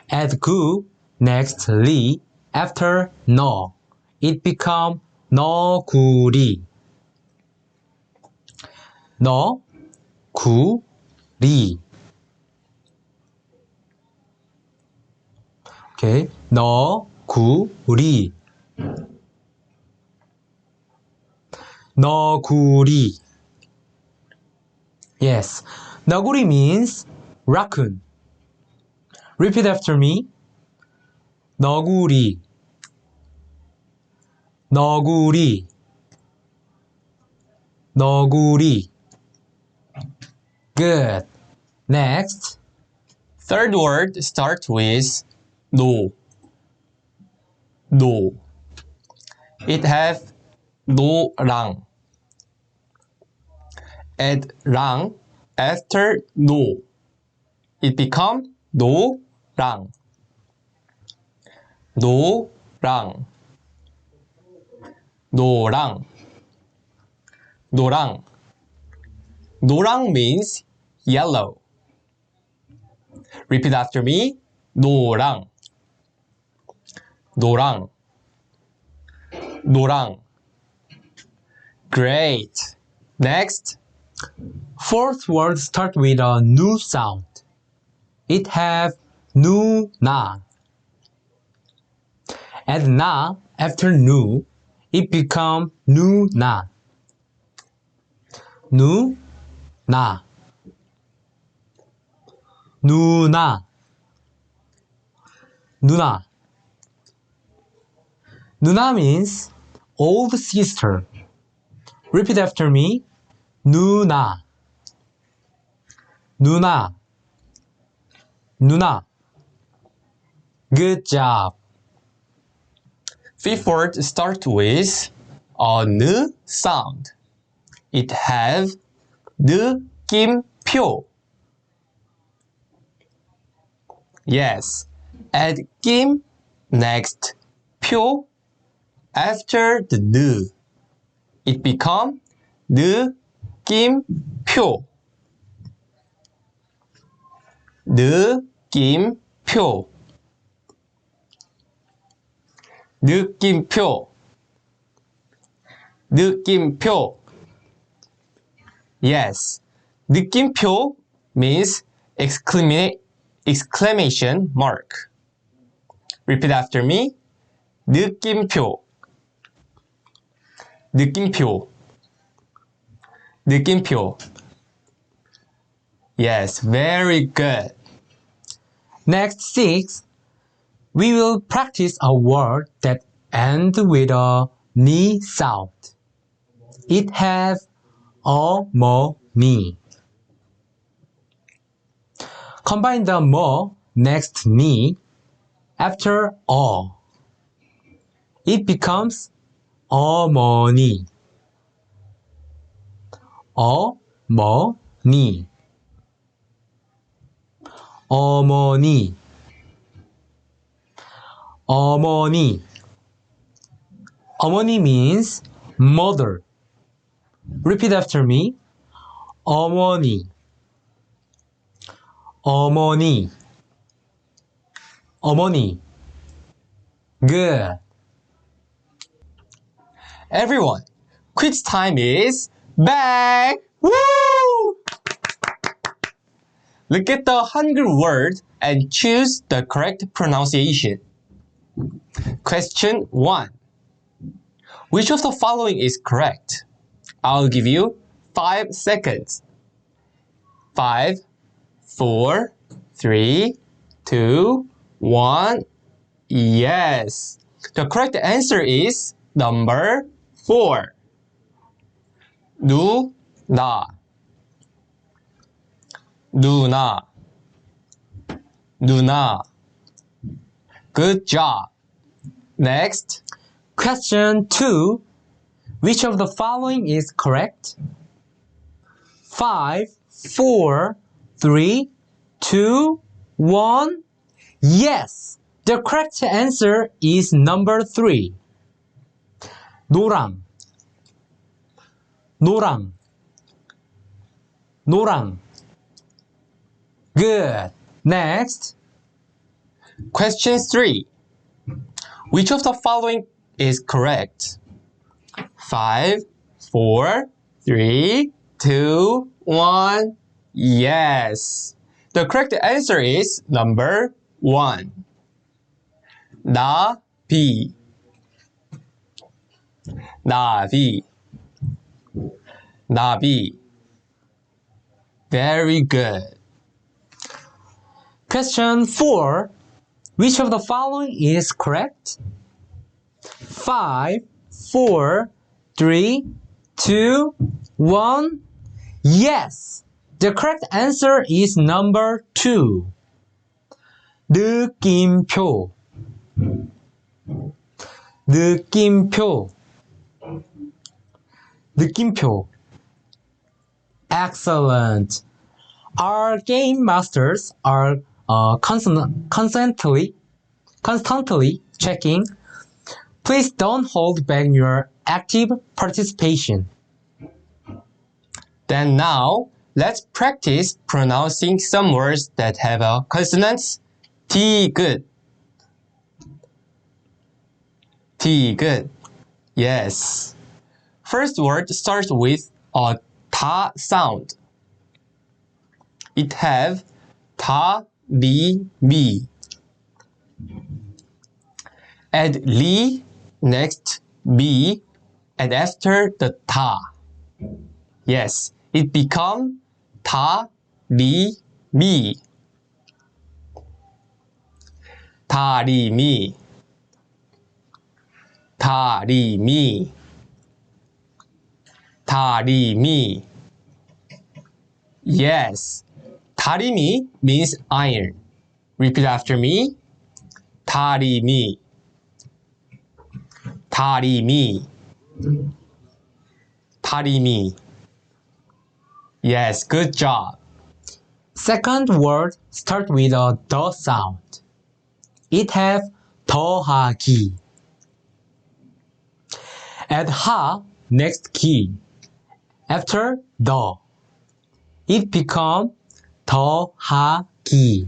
Add 구 next 리 after no. It become 너구리. 너구리. Okay. 너구리. 너구리. Yes. 너구리 means raccoon. Repeat after me. 너구리. 너구리. 너구리. Good. Next. Third word starts with 노. 노. It has 노랑. Add 랑 after 노. It becomes 노랑. 노랑. 노랑. 노랑. 노랑 means yellow. Repeat after me. 노랑. 노랑. 노랑. Great. Next. Fourth word start with a nu sound. It have 누나. Add 나 after nu. It become 누나. 누나. 누나. 누나. 누나 means old sister. Repeat after me. 누나. 누나. 누나. Good job. Fifth word starts with a N sound. It has 느낌표. Yes. Add 김 next 표 after the N. It becomes 느낌표. 느낌표. 느낌표. 느낌표. Yes. 느낌표 means exclamation mark. Repeat after me. 느낌표. 느낌표. 느낌표. Yes, very good. Next 6. We will practice a word that ends with a ni sound. It has 어머니. Combine the 뭐 next ni after 어. It becomes 어머니. 어머니. 어머니. 어머니. 어머니 means mother. Repeat after me. 어머니, 어머니, 어머니. Good. Everyone, quiz time is back! Woo! Look at the Hangul word and choose the correct pronunciation. Question 1. Which of the following is correct? I'll give you 5 seconds. 5, 4, 3, 2, 1. Yes. The correct answer is number 4. 누나, 누나, 누나. Good job. Next. Question 2. Which of the following is correct? 5, 4, 3, 2, 1. Yes! The correct answer is number 3. 노랑, 노랑, 노랑. Good. Next. Question 3. Which of the following is correct? 5, 4, 3, 2, 1. Yes. The correct answer is number 1. 나비, 나비, 나비. Very good. Question 4. Which of the following is correct? 5, 4, 3, 2, 1. Yes! The correct answer is number 2. 느낌표, 느낌표, 느낌표. Excellent. Our game masters are constantly checking. Please don't hold back your active participation. Then now, let's practice pronouncing some words that have a consonants. 디귿, 디귿. Yes. First word starts with a 다 sound. It have 다, 리, 미. Add 리 next 미 and after the 다. Yes, it become 다, 리, 미. 다리미, 다리미, 다리미. Yes, 다리미 means iron. Repeat after me. 다리미, 다리미, 다리미. Yes, good job. Second word start with a 더 sound. It have 더하기. Add 하 next key. After 더. It become 더하기.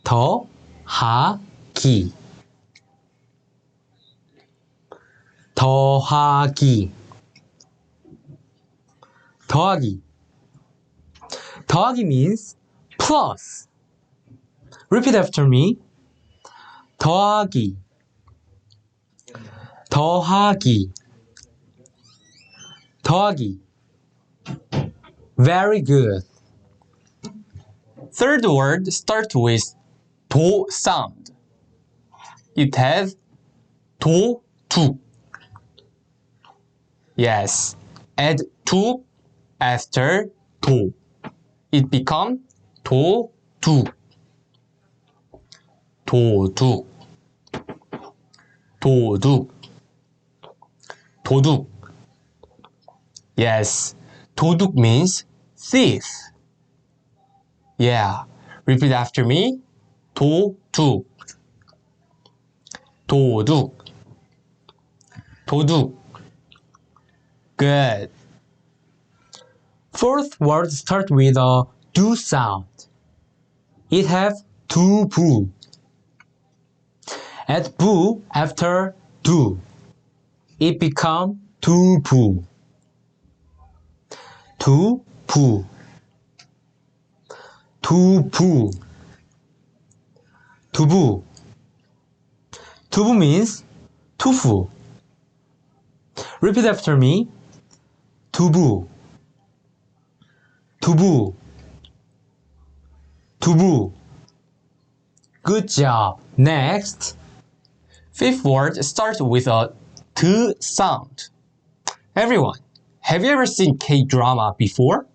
더하기. 더하기. 더하기. 더하기 means plus. Repeat after me. 더하기, 더하기, 더하기. Very good. Third word starts with 도 sound. It has 도, 두. Yes. Add 두 after 도. It becomes 도, 두. 도둑, 도둑, 도둑. Yes, 도둑 means thief. Yeah, repeat after me. 도둑, 도둑, 도둑. Good. Fourth word start with a do sound. It have 두부. Add 부 after do. It become 두부. 두부. 두부. 두부. 두부 means tofu. Repeat after me. 두부. 두부. 두부. Good job. Next. Fifth word starts with a t sound. Everyone, have you ever seen K-drama before?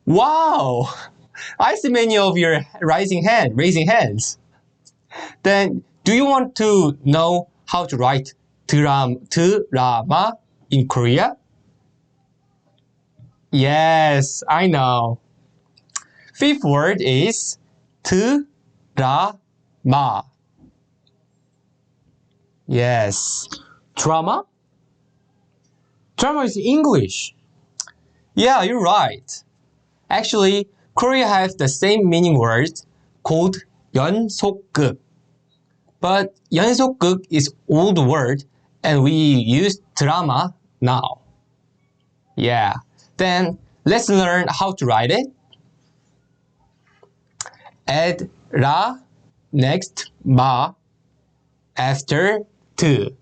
Wow! I see many of you raising hands. Then, do you want to know how to write drama in Korea? Yes, I know. Fifth word is drama. Yes. Drama? Drama is English. Yeah, you're right. Actually, Korea has the same meaning word called 연속극. But 연속극 is old word and we use drama now. Yeah. Then let's learn how to write it. Add ra next ma after t.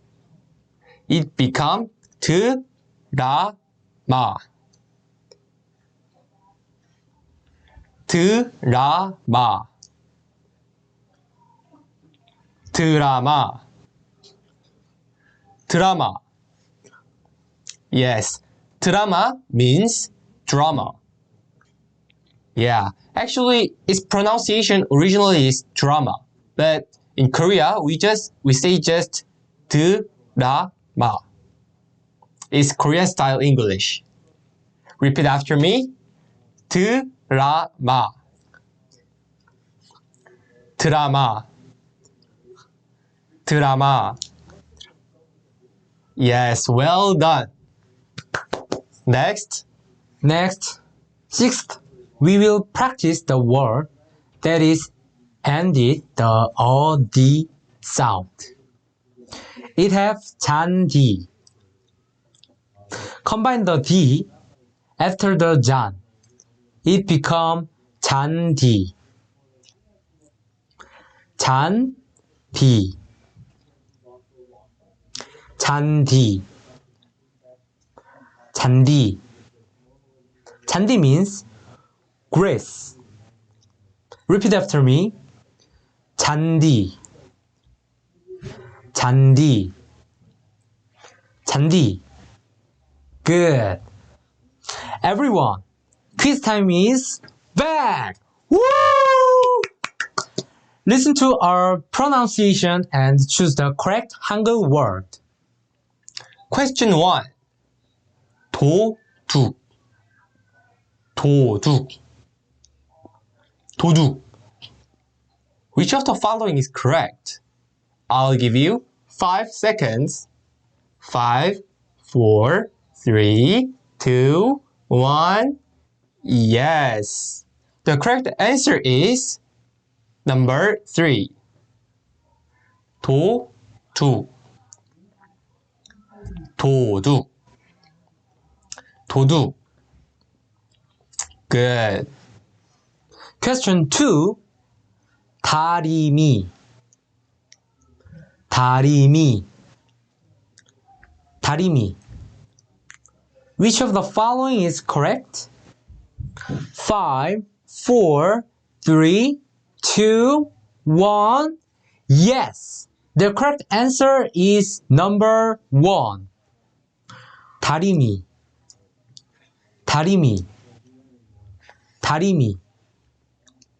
It become drama. Drama. Drama. Drama. Yes, drama means drama. Yeah, actually, its pronunciation originally is drama, but in Korea we say just drama. It's Korean style English. Repeat after me. Drama. Drama. Drama. Yes, well done. Next, sixth, we will practice the word that is ended the d sound. It has 잔디. Combine the d after the 잔. It become 잔디. 잔디. 잔디. 잔디. 잔디 means grace. Repeat after me. 잔디. 잔디. 잔디. Good. Everyone, quiz time is back. Woo! Listen to our pronunciation and choose the correct Hangul word. Question 1. 도둑. 도둑. 도둑. Which of the following is correct? I'll give you 5 seconds. 5, 4, 3, 2, 1. Yes. The correct answer is number 3. 도둑. 도둑. 도둑. Good. Question 2. 다리미. 다리미. 다리미. Which of the following is correct? 5, 4, 3, 2, 1. Yes! The correct answer is number 1. 다리미. 다리미. 다리미.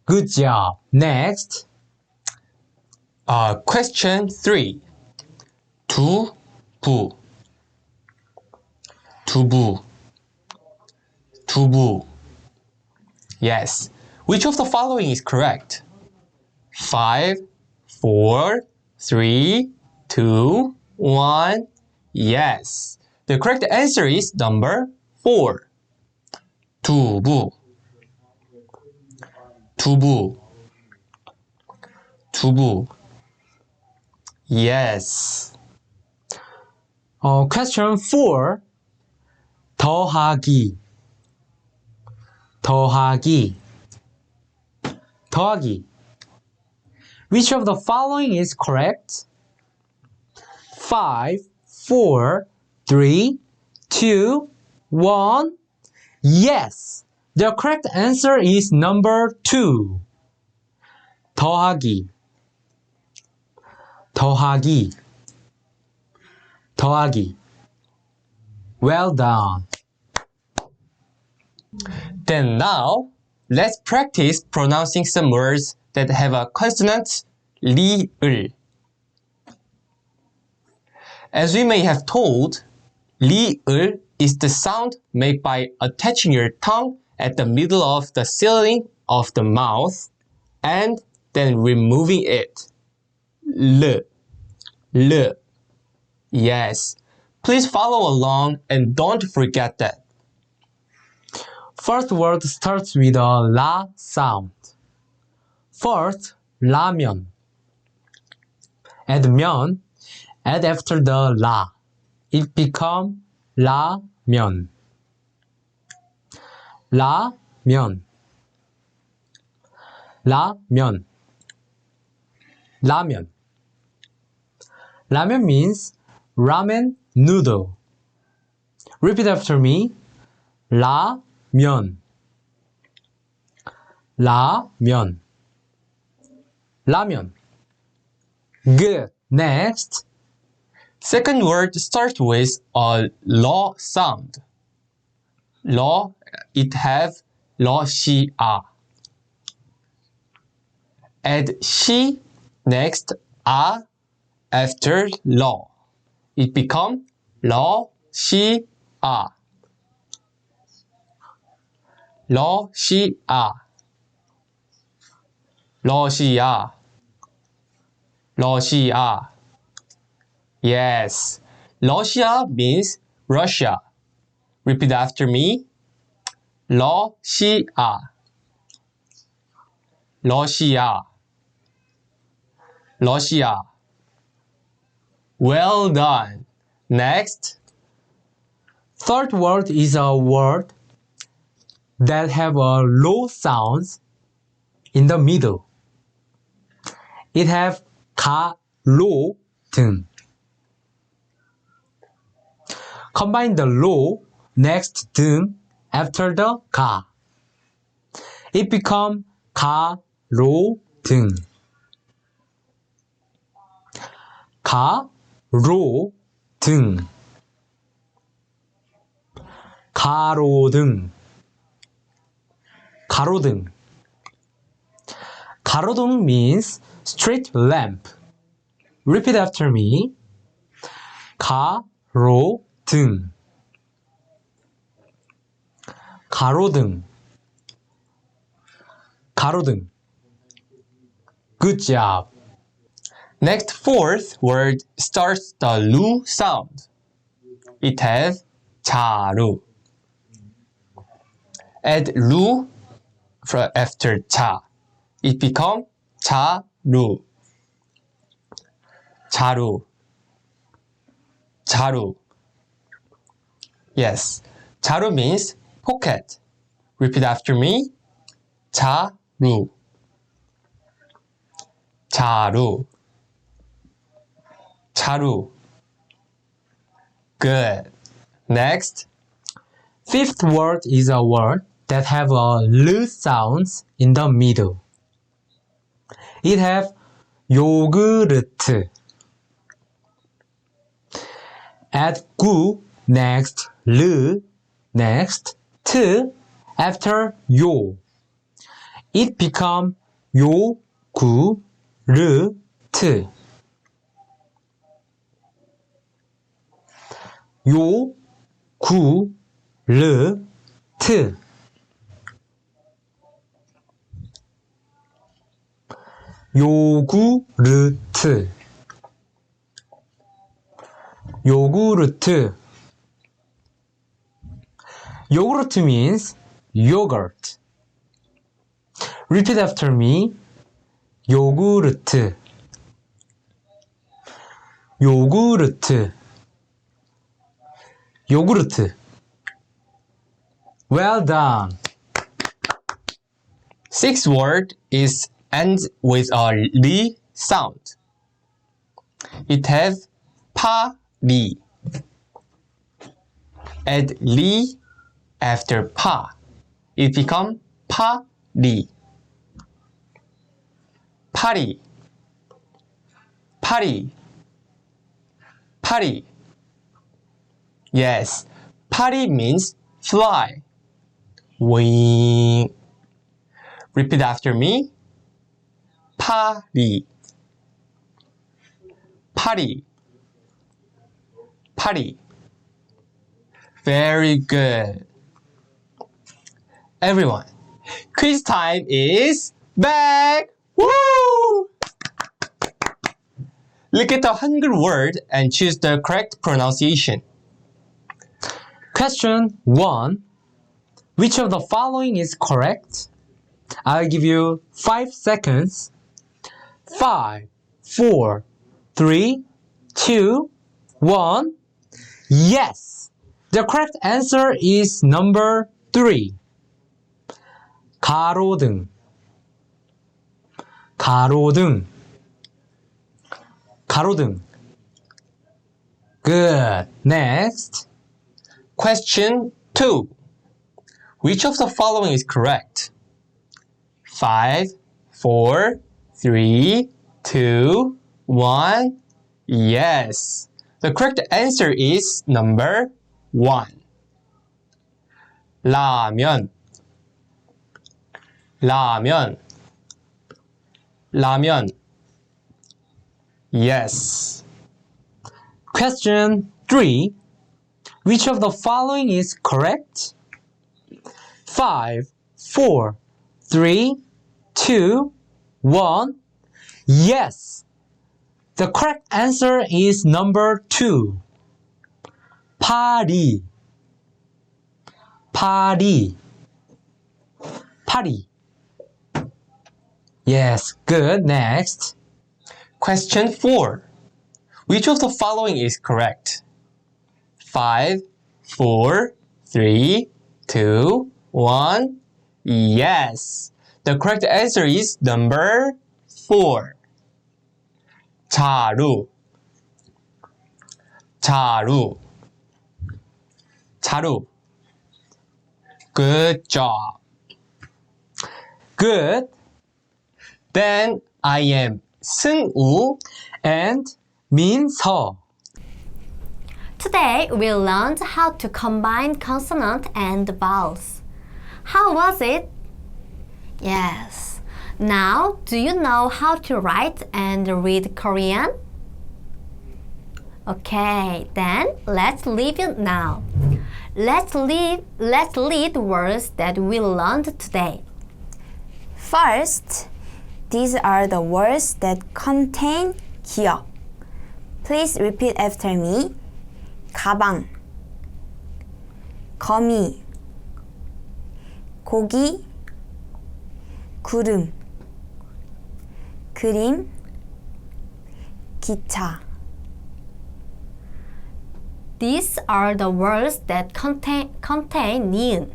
Good job. Next. Question 3. 두부. 두부. 두부. Yes. Which of the following is correct? 5, 4, 3, 2, 1. Yes. The correct answer is number 4. 두부, 두부, 두부. Yes. Question 4. 더하기, 더하기, 더하기. Which of the following is correct? 5, 4, 3, 2, 1. Yes! The correct answer is number 2. 더하기, 더하기, 더하기. Well done. Then now, let's practice pronouncing some words that have a consonant 리을. As we may have told, 리을 is the sound made by attaching your tongue at the middle of the ceiling of the mouth and then removing it. L, L. Yes. Please follow along and don't forget that. First word starts with a la sound. First, 라면. Add 면. Add after the la. It becomes 라면. 라면. 라면. 라면. 라면 means ramen noodle. Repeat after me. 라면. 라면. 라면. Good. Next. Second word starts with a 러 sound. 러, it have 러, 시, 아. Add 시 next 아 after 러. It become 러, 시, 아. 러, 시, 아. 러, 시, 아. 러, 시, 아. Yes. Russia means Russia. Repeat after me. Russia. Russia. Russia. Well done. Next. Third word is a word that have a low sounds in the middle. It have 가, 로, 등. Combine the 로 next 등 after the 가. It become 가, 로, 등. 가, 로, 등. 가로등. 가로등. 가로등 means street lamp. Repeat after me. 가로등. 가로등. 가로등. Good job. Next, fourth word starts the 루 sound. It has 자루. Add 루 after 자. It becomes 자루. 자루. 자루. Yes. 자루 means pocket. Repeat after me. 자루. 자루. 자루. Good. Next. Fifth word is a word that have a L sounds in the middle. It have 요구르트. Add 구 next 르 next 트 after 요. It become 요구르트. 요구르트. 요구르트. 요구르트. Yogurt means yogurt. Repeat after me. 요구르트. 요구르트. 요구르트. Well done. Sixth word is ends with a li sound. It has 파리. Add li after 파. It becomes 파리. 파리. 파리. 파리. Yes, 파리 means fly. Wing. Repeat after me. 파리. 파리. 파리. Very good. Everyone, quiz time is back! Woo! Look at the Hangul word and choose the correct pronunciation. Question 1. Which of the following is correct? I'll give you 5 seconds. 5, 4, 3, 2, 1. Yes! The correct answer is number 3. 가로등. 가로등. 가로등. Good. Next. Question 2. Which of the following is correct? 5, 4, 3, 2, 1. Yes. The correct answer is number 1. 라면. 라면. 라면. Yes. Question 3. Which of the following is correct? 5, 4, 3, 2, 1. Yes. The correct answer is number 2. 파리. 파리. 파리. Yes, good. Next. Question 4. Which of the following is correct? 5, 4, 3, 2, 1. Yes. The correct answer is number 4. 자루. 자루. 자루. Good job. Good. Then I am 승우 and 민서. Today we learned how to combine consonant and vowels. How was it? Yes. Now, do you know how to write and read Korean? Okay, then let's review now. Let's read words that we learned today. First, these are the words that contain 기억. Please repeat after me. 가방, 거미, 고기, 구름, 그림, 기차. These are the words that contain 니은.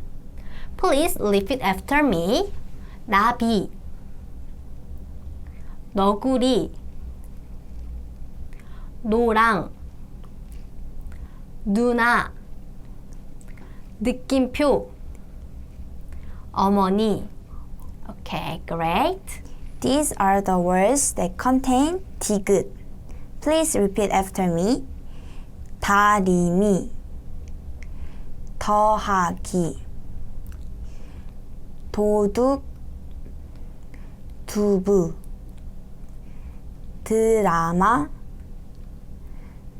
Please repeat after me. 나비, 너구리, 노랑, 누나, 느낌표, 어머니. Okay, great. These are the words that contain 디귿. Please repeat after me. 다리미, 더하기, 도둑, 두부, 드라마,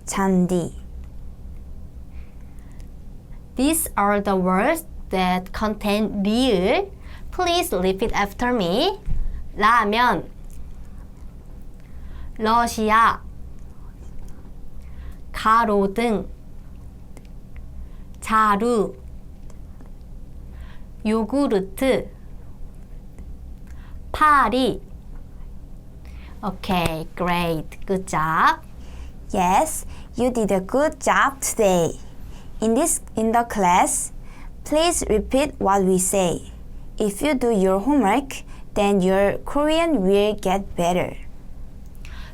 잔디. These are the words that contain 리을. Please repeat after me. 라면, 러시아, 가로등, 자루, 요구르트 파리 Okay, great. Good job. Yes, you did a good job today. In the class, please repeat what we say. If you do your homework, then your Korean will get better.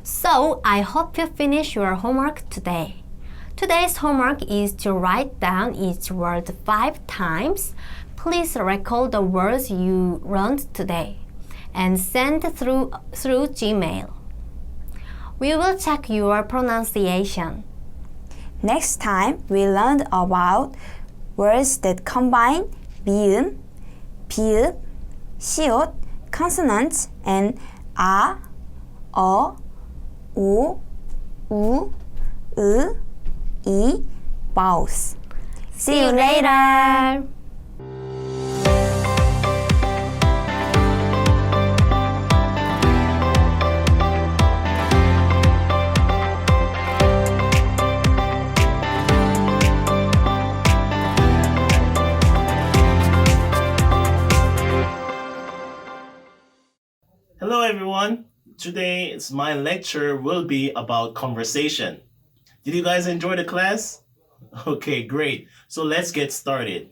So, I hope you finish your homework today. Today's homework is to write down each word 5 times. Please record the words you learned today and send through Gmail. We will check your pronunciation. Next time, we learned about words that combine 미음, 비읍, 시옷, consonants, and 아, 어, 오, 우, 으, 이, vowels. See you later! Hello everyone. Today's my lecture will be about conversation. Did you guys enjoy the class? Okay, great. So let's get started.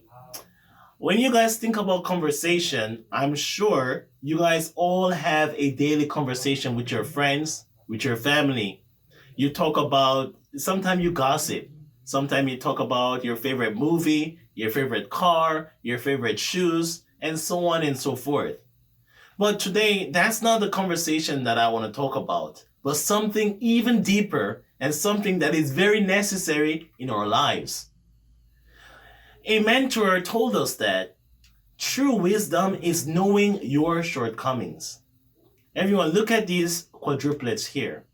When you guys think about conversation, I'm sure you guys all have a daily conversation with your friends, with your family. You talk about, sometimes you gossip. Sometimes you talk about your favorite movie, your favorite car, your favorite shoes, and so on and so forth. But today, that's not the conversation that I want to talk about, but something even deeper and something that is very necessary in our lives. A mentor told us that true wisdom is knowing your shortcomings. Everyone, look at these quadruplets here.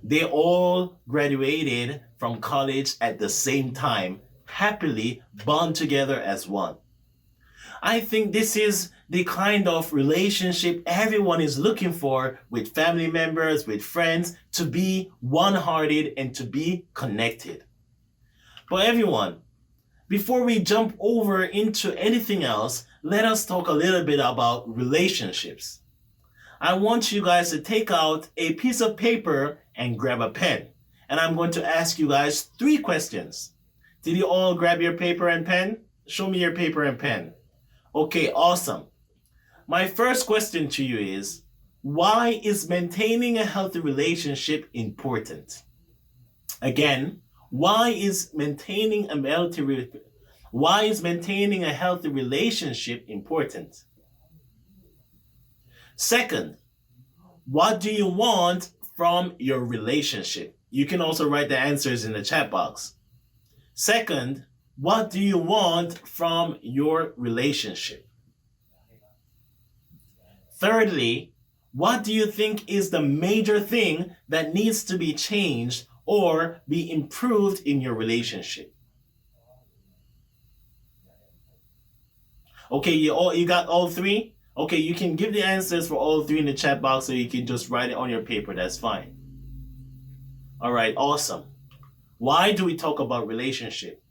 They all graduated from college at the same time, happily bound together as one. I think this is the kind of relationship everyone is looking for with family members, with friends, to be one-hearted and to be connected. But everyone, before we jump over into anything else, let us talk a little bit about relationships. I want you guys to take out a piece of paper and grab a pen. And I'm going to ask you guys 3 questions. Did you all grab your paper and pen? Show me your paper and pen. Okay, awesome. My first question to you is, why is maintaining a healthy relationship important? Again, why is maintaining a healthy relationship important? Second, what do you want from your relationship? You can also write the answers in the chat box. Second, what do you want from your relationship? Thirdly, what do you think is the major thing that needs to be changed or be improved in your relationship? Okay, you got all 3? Okay, you can give the answers for all 3 in the chat box, or you can just write it on your paper. That's fine. All right, awesome. Why do we talk about relationship?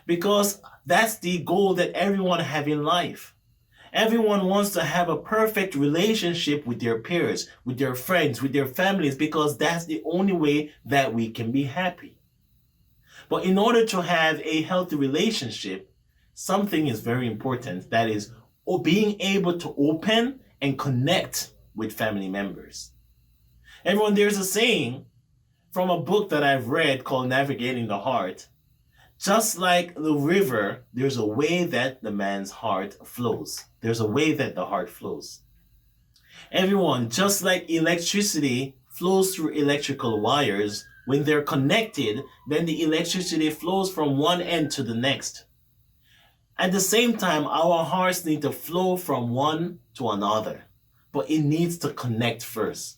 Because that's the goal that everyone have in life. Everyone wants to have a perfect relationship with their peers, with their friends, with their families, because that's the only way that we can be happy. But in order to have a healthy relationship, something is very important. That is being able to open and connect with family members. Everyone, there's a saying from a book that I've read called Navigating the Heart. Just like the river, there's a way that the man's heart flows. There's a way that the heart flows. Everyone, just like electricity flows through electrical wires, when they're connected, then the electricity flows from one end to the next. At the same time, our hearts need to flow from one to another, but it needs to connect first.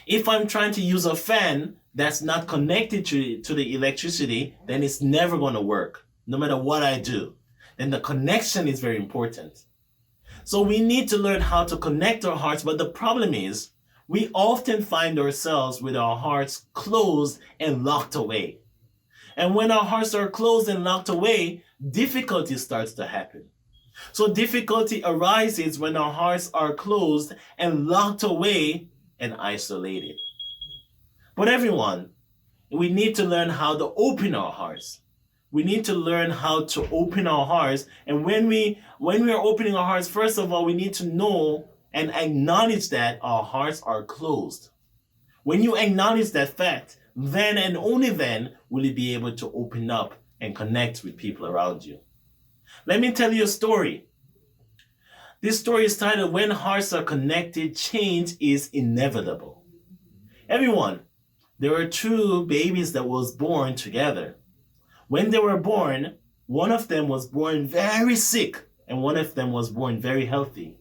If I'm trying to use a fan that's not connected to the electricity, then it's never going to work, no matter what I do. Then the connection is very important. So we need to learn how to connect our hearts, but the problem is we often find ourselves with our hearts closed and locked away. And when our hearts are closed and locked away, difficulty starts to happen. So difficulty arises when our hearts are closed and locked away and isolated. But everyone, we need to learn how to open our hearts. We need to learn how to open our hearts. And when we are opening our hearts, first of all, we need to know and acknowledge that our hearts are closed. When you acknowledge that fact, then and only then will you be able to open up and connect with people around you. Let me tell you a story. This story is titled, When Hearts Are Connected, Change is Inevitable. Everyone, there were two babies that was born together. When they were born, one of them was born very sick and one of them was born very healthy.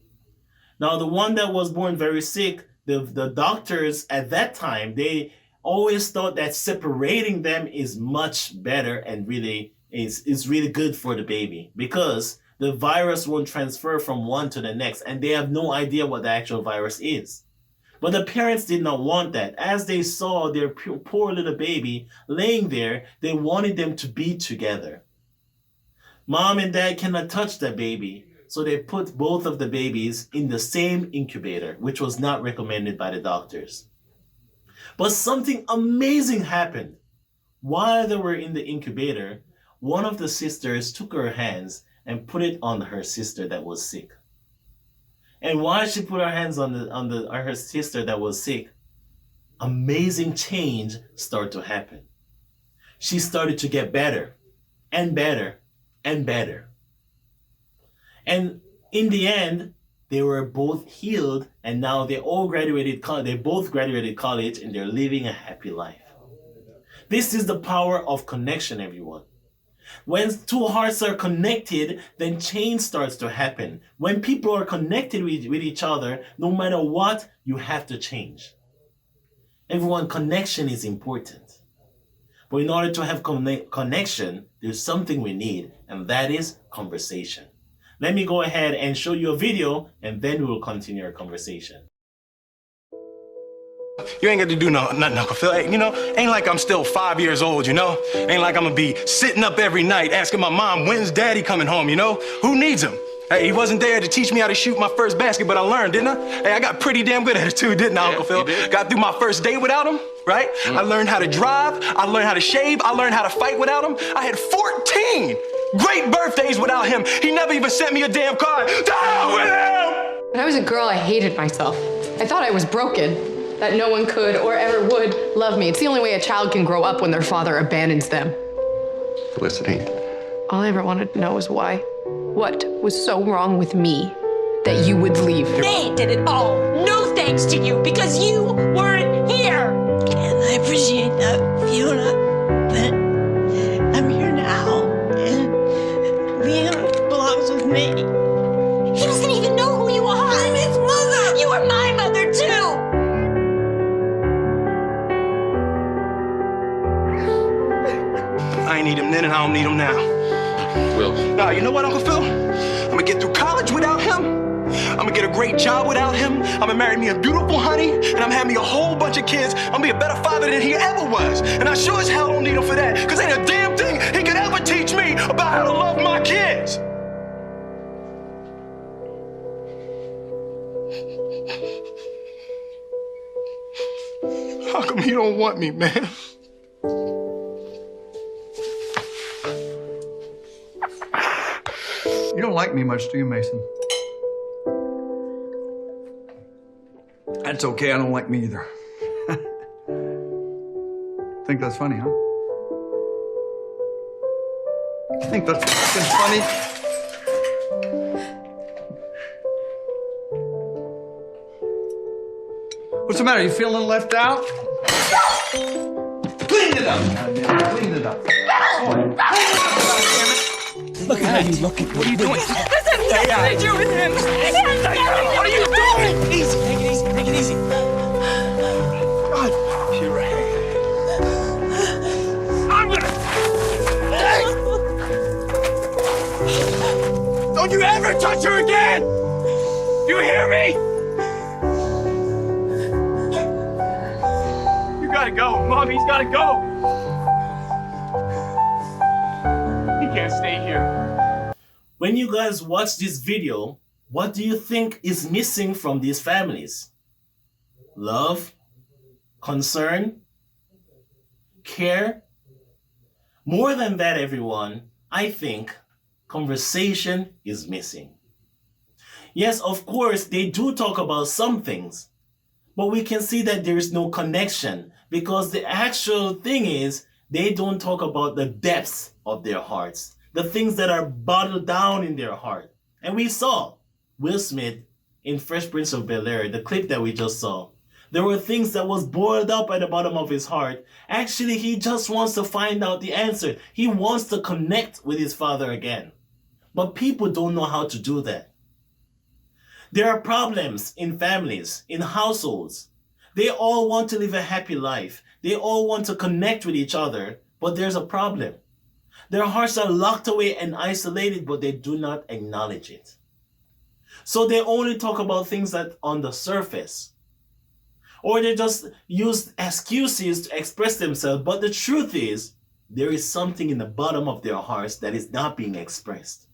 Now, the one that was born very sick, the doctors at that time, they always thought that separating them is much better and really is really good for the baby because the virus won't transfer from one to the next and they have no idea what the actual virus is. But the parents did not want that. As they saw their poor little baby laying there, they wanted them to be together. Mom and dad cannot touch the baby, so they put both of the babies in the same incubator, which was not recommended by the doctors. But something amazing happened. While they were in the incubator, one of the sisters took her hands and put it on her sister that was sick. And while she put her hands on her sister that was sick, amazing change started to happen. She started to get better and better and better. And in the end, they were both healed and now they both graduated college and they're living a happy life. This is the power of connection, everyone. When two hearts are connected, then change starts to happen. When people are connected with each other, no matter what, you have to change. Everyone, connection is important. But in order to have connection, there's something we need, and that is conversation. Let me go ahead and show you a video, and then we will continue our conversation. You ain't got to do nothing, Uncle Phil. Hey, ain't like I'm still 5 years old, Ain't like I'm gonna be sitting up every night asking my mom, when's daddy coming home, Who needs him? Hey, he wasn't there to teach me how to shoot my first basket, but I learned, didn't I? Hey, I got pretty damn good at it too, didn't I, Uncle Phil? Got through my first date without him, right? I learned how to drive, I learned how to shave, I learned how to fight without him. I had 14 great birthdays without him. He never even sent me a damn card. Down with him! When I was a girl, I hated myself. I thought I was broken, that no one could or ever would love me. It's the only way a child can grow up when their father abandons them. Felicity. All I ever wanted to know was why. What was so wrong with me that you would leave? They did it all. No thanks to you because you weren't here. And I appreciate that, Fiona. But I'm here now. And Liam belongs with me. He doesn't even know who you are. I'm his mother. You are my mother too. I ain't need him then and I don't need him now. Will. Nah, you know what, Uncle Phil? I'm gonna get through college without him. I'm gonna get a great job without him. I'm gonna marry me a beautiful honey, and I'm having me a whole bunch of kids. I'm gonna be a better father than he ever was. And I sure as hell don't need him for that, because ain't a damn thing he could ever teach me about how to love my kids. How come you don't want me, man? You don't like me much, do you, Mason? That's okay, I don't like me either. Think that's funny, huh? You think that's fucking funny? What's the matter, you feeling left out? Clean it up! Clean it up. Look at how you look at me. What are you doing? This has nothing to do with him. What are you doing? Easy, take it easy, take it easy. God, you're right. I'm gonna... Don't you ever touch her again! You hear me? You gotta go. Mommy's gotta go. He can't stay here. When you guys watch this video, what do you think is missing from these families? Love, concern, care. More than that, everyone, I think conversation is missing. Yes, of course, they do talk about some things, but we can see that there is no connection because the actual thing is they don't talk about the depths of their hearts, the things that are bottled down in their heart. And we saw Will Smith in Fresh Prince of Bel-Air, the clip that we just saw. There were things that was boiled up at the bottom of his heart. Actually, he just wants to find out the answer. He wants to connect with his father again. But people don't know how to do that. There are problems in families, in households. They all want to live a happy life. They all want to connect with each other, but there's a problem. Their hearts are locked away and isolated, but they do not acknowledge it. So they only talk about things that on the surface. Or they just use excuses to express themselves. But the truth is, there is something in the bottom of their hearts that is not being expressed.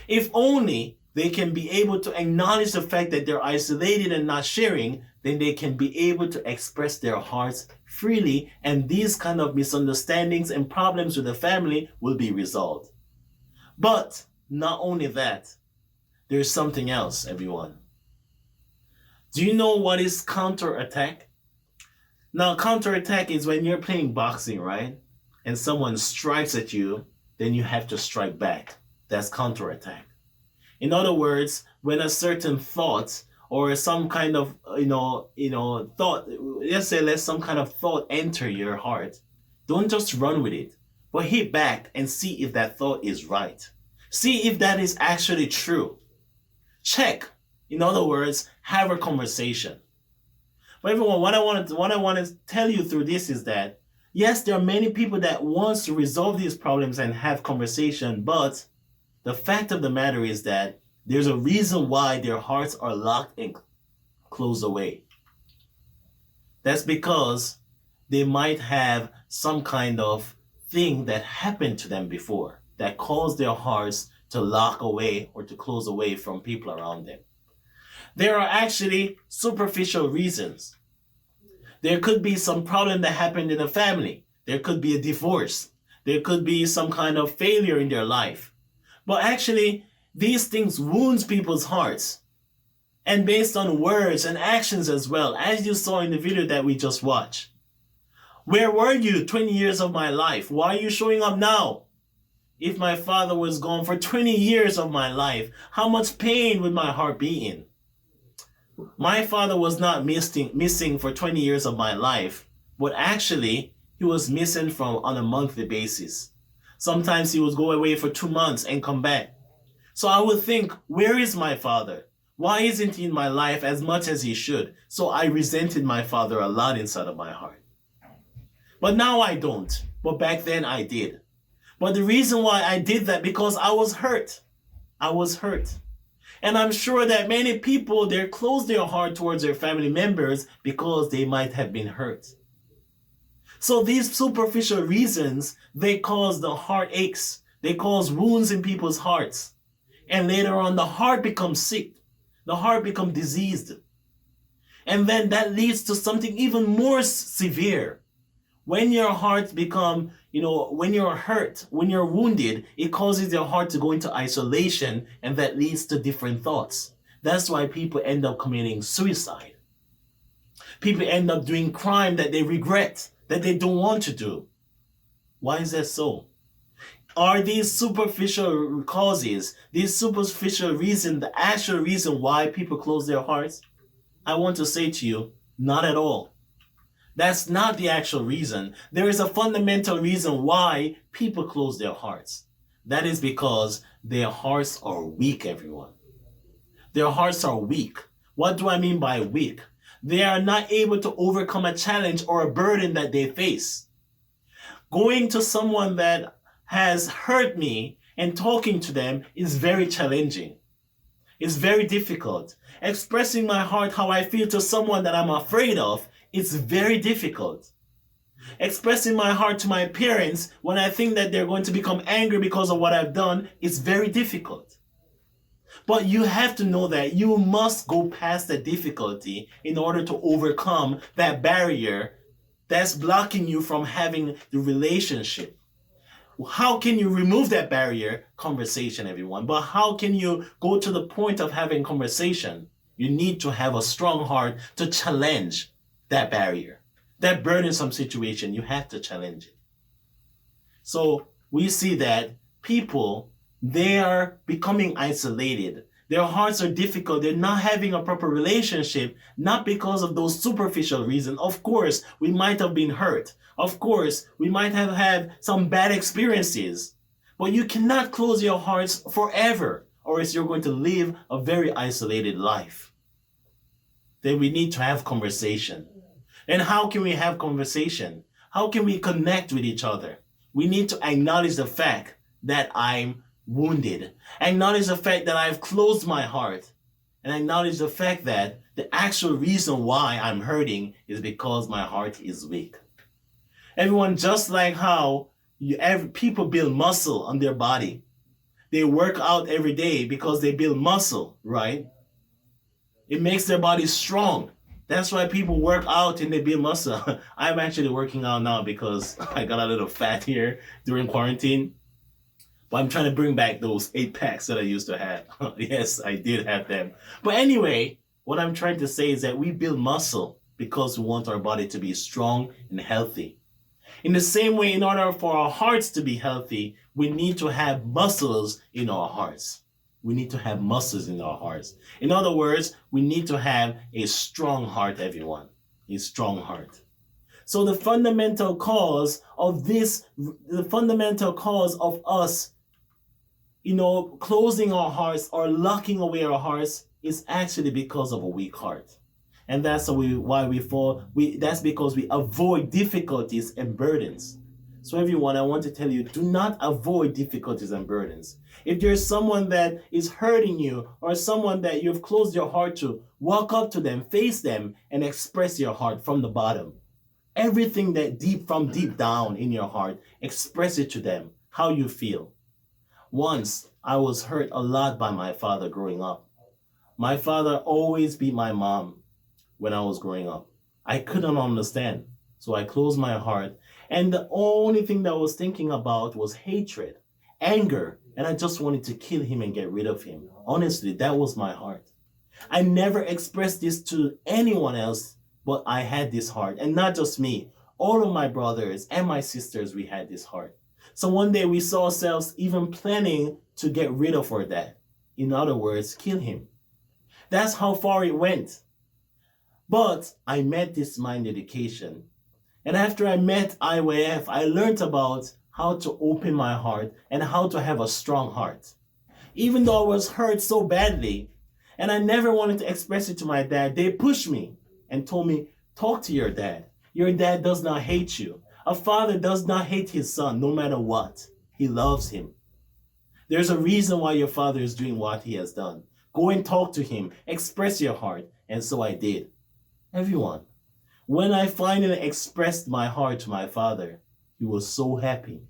If only they can be able to acknowledge the fact that they're isolated and not sharing, then they can be able to express their hearts freely, and these kind of misunderstandings and problems with the family will be resolved. But not only that, there's something else, everyone. Do you know what is counterattack? Now, counterattack is when you're playing boxing, right? And someone strikes at you, then you have to strike back. That's counterattack. In other words, when a certain thought or some kind of, thought, let's say let some kind of thought enter your heart, don't just run with it, but hit back and see if that thought is right. See if that is actually true. Check. In other words, have a conversation. But everyone, what I want to tell you through this is that, yes, there are many people that want to resolve these problems and have conversation, but the fact of the matter is that there's a reason why their hearts are locked and closed away. That's because they might have some kind of thing that happened to them before that caused their hearts to lock away or to close away from people around them. There are actually superficial reasons. There could be some problem that happened in a family. There could be a divorce. There could be some kind of failure in their life. But actually, these things wounds people's hearts. And based on words and actions as well, as you saw in the video that we just watched. Where were you 20 years of my life? Why are you showing up now? If my father was gone for 20 years of my life, how much pain would my heart be in? My father was not missing for 20 years of my life, but actually he was missing on a monthly basis. Sometimes he would go away for 2 months and come back. So I would think, where is my father? Why isn't he in my life as much as he should? So I resented my father a lot inside of my heart. But now I don't. But back then I did. But the reason why I did that, because I was hurt. I was hurt. And I'm sure that many people, they close their heart towards their family members because they might have been hurt. So these superficial reasons, they cause the heartaches. They cause wounds in people's hearts. And later on, the heart becomes sick. The heart becomes diseased. And then that leads to something even more severe. When your heart become, when you're hurt, when you're wounded, it causes your heart to go into isolation, and that leads to different thoughts. That's why people end up committing suicide. People end up doing crime that they regret, that they don't want to do. Why is that so? Are these superficial causes, these superficial reasons, the actual reason why people close their hearts? I want to say to you, not at all. That's not the actual reason. There is a fundamental reason why people close their hearts. That is because their hearts are weak, everyone. Their hearts are weak. What do I mean by weak? They are not able to overcome a challenge or a burden that they face. Going to someone that has hurt me and talking to them is very challenging. It's very difficult. Expressing my heart, how I feel to someone that I'm afraid of, it's very difficult. Expressing my heart to my parents when I think that they're going to become angry because of what I've done is very difficult. But you have to know that you must go past the difficulty in order to overcome that barrier that's blocking you from having the relationship. How can you remove that barrier? Conversation, everyone. But how can you go to the point of having conversation? You need to have a strong heart to challenge that barrier. That burdensome situation, you have to challenge it. So we see that people, they are becoming isolated. Their hearts are difficult. They're not having a proper relationship, not because of those superficial reasons. Of course, we might have been hurt. Of course, we might have had some bad experiences. But you cannot close your hearts forever, or else you're going to live a very isolated life. Then we need to have conversation. And how can we have conversation? How can we connect with each other? We need to acknowledge the fact that I'm wounded. Acknowledge the fact that I've closed my heart. And acknowledge the fact that the actual reason why I'm hurting is because my heart is weak. Everyone, just like how people build muscle on their body. They work out every day because they build muscle, right? It makes their body strong. That's why people work out and they build muscle. I'm actually working out now because I got a little fat here during quarantine. But I'm trying to bring back those 8 packs that I used to have. Yes, I did have them. But anyway, what I'm trying to say is that we build muscle because we want our body to be strong and healthy. In the same way, in order for our hearts to be healthy, we need to have muscles in our hearts. We need to have muscles in our hearts. In other words, we need to have a strong heart, everyone. A strong heart. So the fundamental cause of this, the fundamental cause of us, closing our hearts or locking away our hearts is actually because of a weak heart. And that's why we fall. That's because we avoid difficulties and burdens. So everyone, I want to tell you, do not avoid difficulties and burdens. If there's someone that is hurting you or someone that you've closed your heart to, walk up to them, face them, and express your heart from the bottom. Everything that deep down in your heart, express it to them, how you feel. Once, I was hurt a lot by my father growing up. My father always beat my mom when I was growing up. I couldn't understand. So I closed my heart. And the only thing that I was thinking about was hatred, anger, and I just wanted to kill him and get rid of him. Honestly, that was my heart. I never expressed this to anyone else, but I had this heart. And not just me, all of my brothers and my sisters, we had this heart. So one day we saw ourselves even planning to get rid of our dad. In other words, kill him. That's how far it went. But I met this Mind Education. And after I met IYF, I learned about how to open my heart and how to have a strong heart. Even though I was hurt so badly, and I never wanted to express it to my dad, they pushed me and told me, talk to your dad. Your dad does not hate you. A father does not hate his son, no matter what. He loves him. There's a reason why your father is doing what he has done. Go and talk to him. Express your heart. And so I did. Everyone, when I finally expressed my heart to my father, he was so happy.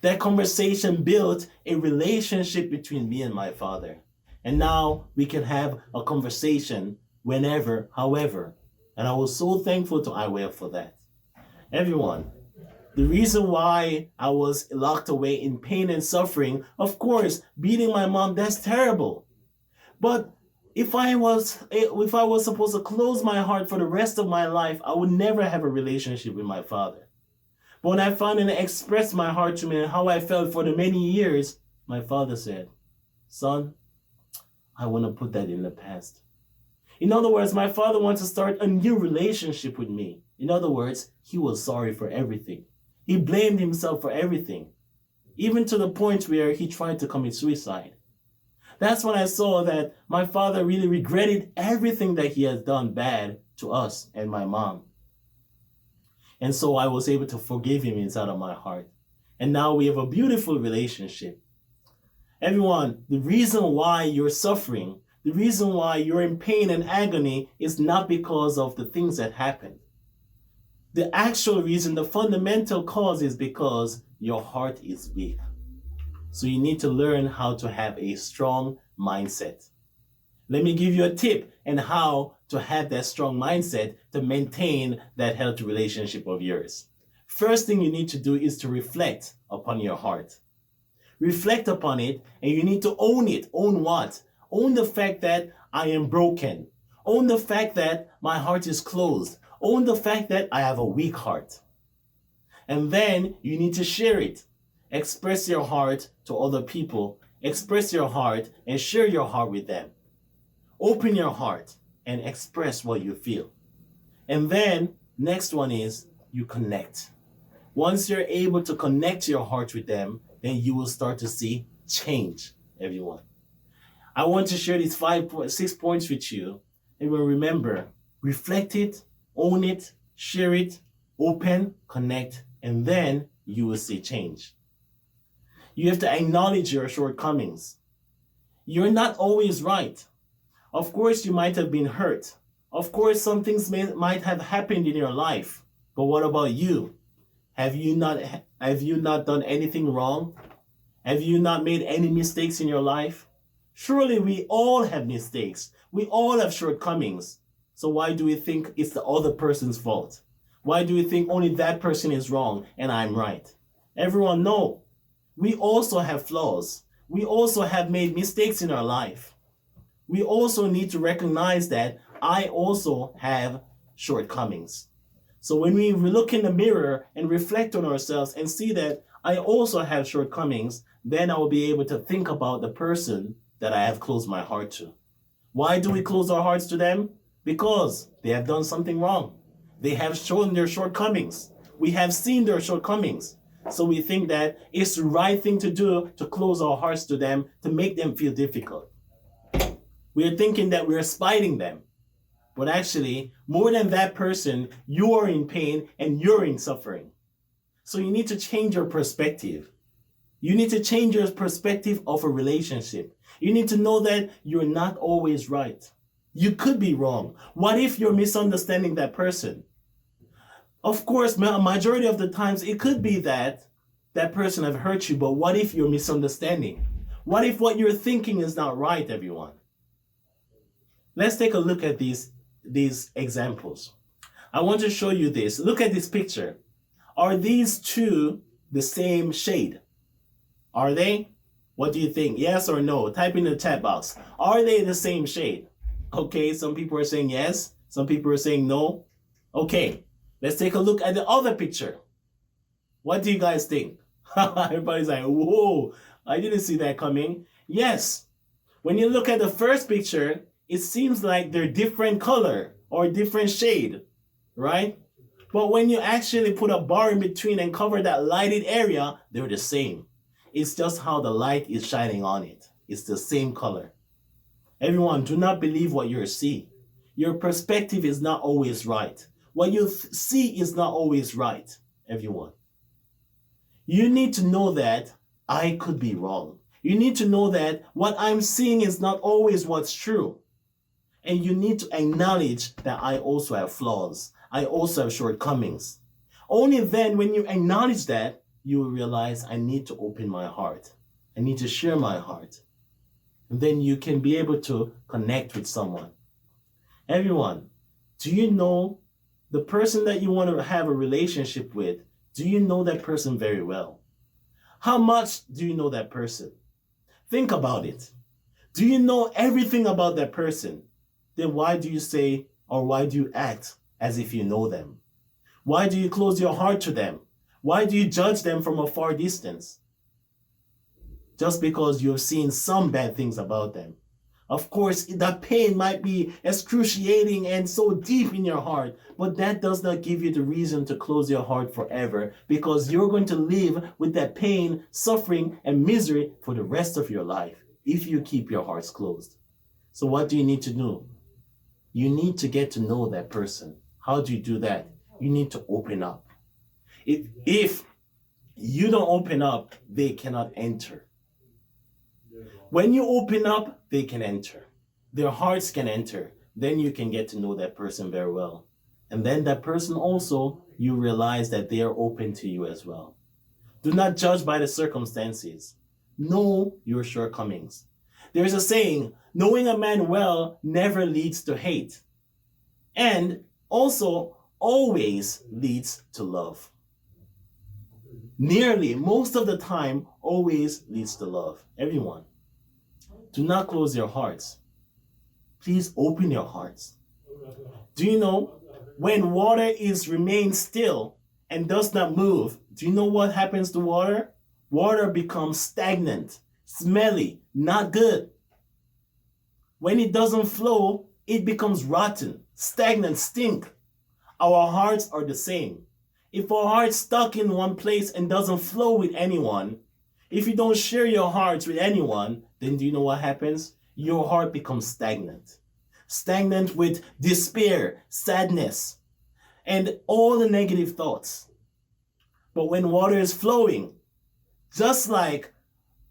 That conversation built a relationship between me and my father. And now we can have a conversation whenever, however. And I was so thankful to IWF for that. Everyone, the reason why I was locked away in pain and suffering, of course, beating my mom, that's terrible. But if I was supposed to close my heart for the rest of my life, I would never have a relationship with my father. But when I finally expressed my heart to him and how I felt for the many years, my father said, son, I want to put that in the past. In other words, my father wants to start a new relationship with me. In other words, he was sorry for everything. He blamed himself for everything, even to the point where he tried to commit suicide. That's when I saw that my father really regretted everything that he has done bad to us and my mom. And so I was able to forgive him inside of my heart. And now we have a beautiful relationship. Everyone, the reason why you're suffering, the reason why you're in pain and agony is not because of the things that happened. The actual reason, the fundamental cause is because your heart is weak. So you need to learn how to have a strong mindset. Let me give you a tip on how to have that strong mindset to maintain that healthy relationship of yours. First thing you need to do is to reflect upon your heart. Reflect upon it, and you need to own it. Own what? Own the fact that I am broken. Own the fact that my heart is closed. Own the fact that I have a weak heart. And then you need to share it. Express your heart to other people. Express your heart and share your heart with them. Open your heart and express what you feel. And then next one is you connect. Once you're able to connect your heart with them, then you will start to see change, everyone. I want to share these 6 points with you. And remember, reflect it, own it, share it, open, connect, and then you will see change. You have to acknowledge your shortcomings. You're not always right. Of course, you might have been hurt. Of course, some things might have happened in your life. But what about you? Have you not done anything wrong? Have you not made any mistakes in your life? Surely we all have mistakes. We all have shortcomings. So why do we think it's the other person's fault? Why do we think only that person is wrong and I'm right? Everyone, no. We also have flaws. We also have made mistakes in our life. We also need to recognize that I also have shortcomings. So when we look in the mirror and reflect on ourselves and see that I also have shortcomings, then I will be able to think about the person that I have closed my heart to. Why do we close our hearts to them? Because they have done something wrong. They have shown their shortcomings. We have seen their shortcomings. So we think that it's the right thing to do to close our hearts to them, to make them feel difficult. We're thinking that we're spiting them. But actually, more than that person, you are in pain and you're in suffering. So you need to change your perspective. You need to change your perspective of a relationship. You need to know that you're not always right. You could be wrong. What if you're misunderstanding that person? Of course, majority of the times, it could be that that person have hurt you, but what if you're misunderstanding? What if what you're thinking is not right, everyone? Let's take a look at these examples. I want to show you this. Look at this picture. Are these two the same shade? Are they? What do you think? Yes or no? Type in the chat box. Are they the same shade? Okay, some people are saying yes. Some people are saying no. Okay, let's take a look at the other picture. What do you guys think? Everybody's like, whoa, I didn't see that coming. Yes, when you look at the first picture, it seems like they're different color or different shade, right? But when you actually put a bar in between and cover that lighted area, they're the same. It's just how the light is shining on it. It's the same color. Everyone, do not believe what you see. Your perspective is not always right. What you see is not always right, everyone. You need to know that I could be wrong. You need to know that what I'm seeing is not always what's true. And you need to acknowledge that I also have flaws. I also have shortcomings. Only then, when you acknowledge that, you will realize I need to open my heart. I need to share my heart. And then you can be able to connect with someone. Everyone, do you know the person that you want to have a relationship with? Do you know that person very well? How much do you know that person? Think about it. Do you know everything about that person? Then why do you say, or why do you act as if you know them? Why do you close your heart to them? Why do you judge them from a far distance? Just because you have seen some bad things about them. Of course, that pain might be excruciating and so deep in your heart, but that does not give you the reason to close your heart forever, because you're going to live with that pain, suffering, and misery for the rest of your life if you keep your hearts closed. So what do you need to do? You need to get to know that person. How do you do that? You need to open up. If you don't open up, they cannot enter. When you open up, they can enter. Their hearts can enter. Then you can get to know that person very well. And then that person also, you realize that they are open to you as well. Do not judge by the circumstances. Know your shortcomings. There's a saying, knowing a man well never leads to hate. And also always leads to love. Nearly, most of the time, always leads to love. Everyone, do not close your hearts. Please open your hearts. Do you know, when water remains still and does not move, do you know what happens to water? Water becomes stagnant, smelly, not good. When it doesn't flow, it becomes rotten, stagnant, stink. Our hearts are the same. If our heart's stuck in one place and doesn't flow with anyone, if you don't share your hearts with anyone, then do you know what happens? Your heart becomes stagnant. Stagnant with despair, sadness, and all the negative thoughts. But when water is flowing, just like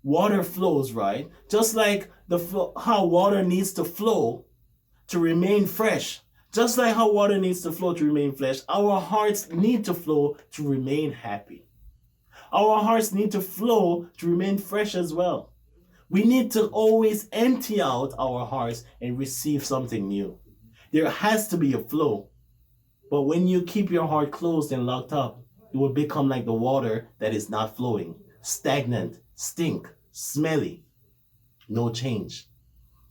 water flows, right? Just like how water needs to flow to remain fresh. Just like how water needs to flow to remain fresh, our hearts need to flow to remain happy. Our hearts need to flow to remain fresh as well. We need to always empty out our hearts and receive something new. There has to be a flow. But when you keep your heart closed and locked up, it will become like the water that is not flowing. Stagnant, stink, smelly, no change.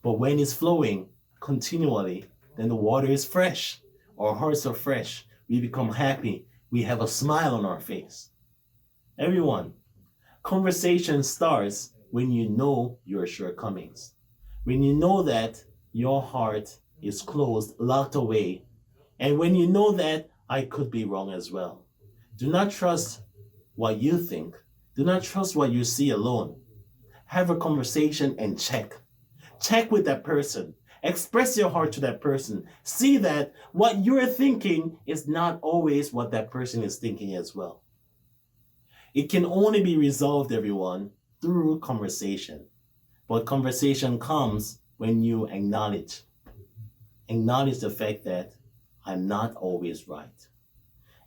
But when it's flowing continually, then the water is fresh. Our hearts are fresh. We become happy. We have a smile on our face. Everyone, conversation starts when you know your shortcomings. When you know that your heart is closed, locked away, and when you know that I could be wrong as well. Do not trust what you think. Do not trust what you see alone. Have a conversation and check. Check with that person. Express your heart to that person. See that what you're thinking is not always what that person is thinking as well. It can only be resolved, everyone, through conversation. But conversation comes when you acknowledge. Acknowledge the fact that I'm not always right.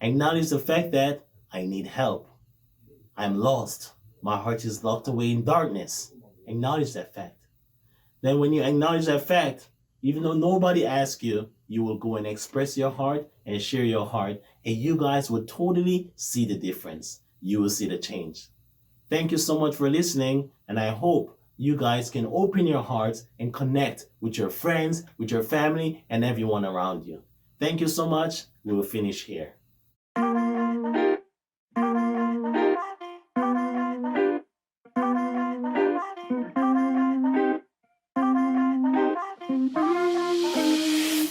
Acknowledge the fact that I need help. I'm lost. My heart is locked away in darkness. Acknowledge that fact. Then when you acknowledge that fact, even though nobody asks you, you will go and express your heart and share your heart, and you guys will totally see the difference. You will see the change. Thank you so much for listening, and I hope you guys can open your hearts and connect with your friends, with your family, and everyone around you. Thank you so much. We will finish here.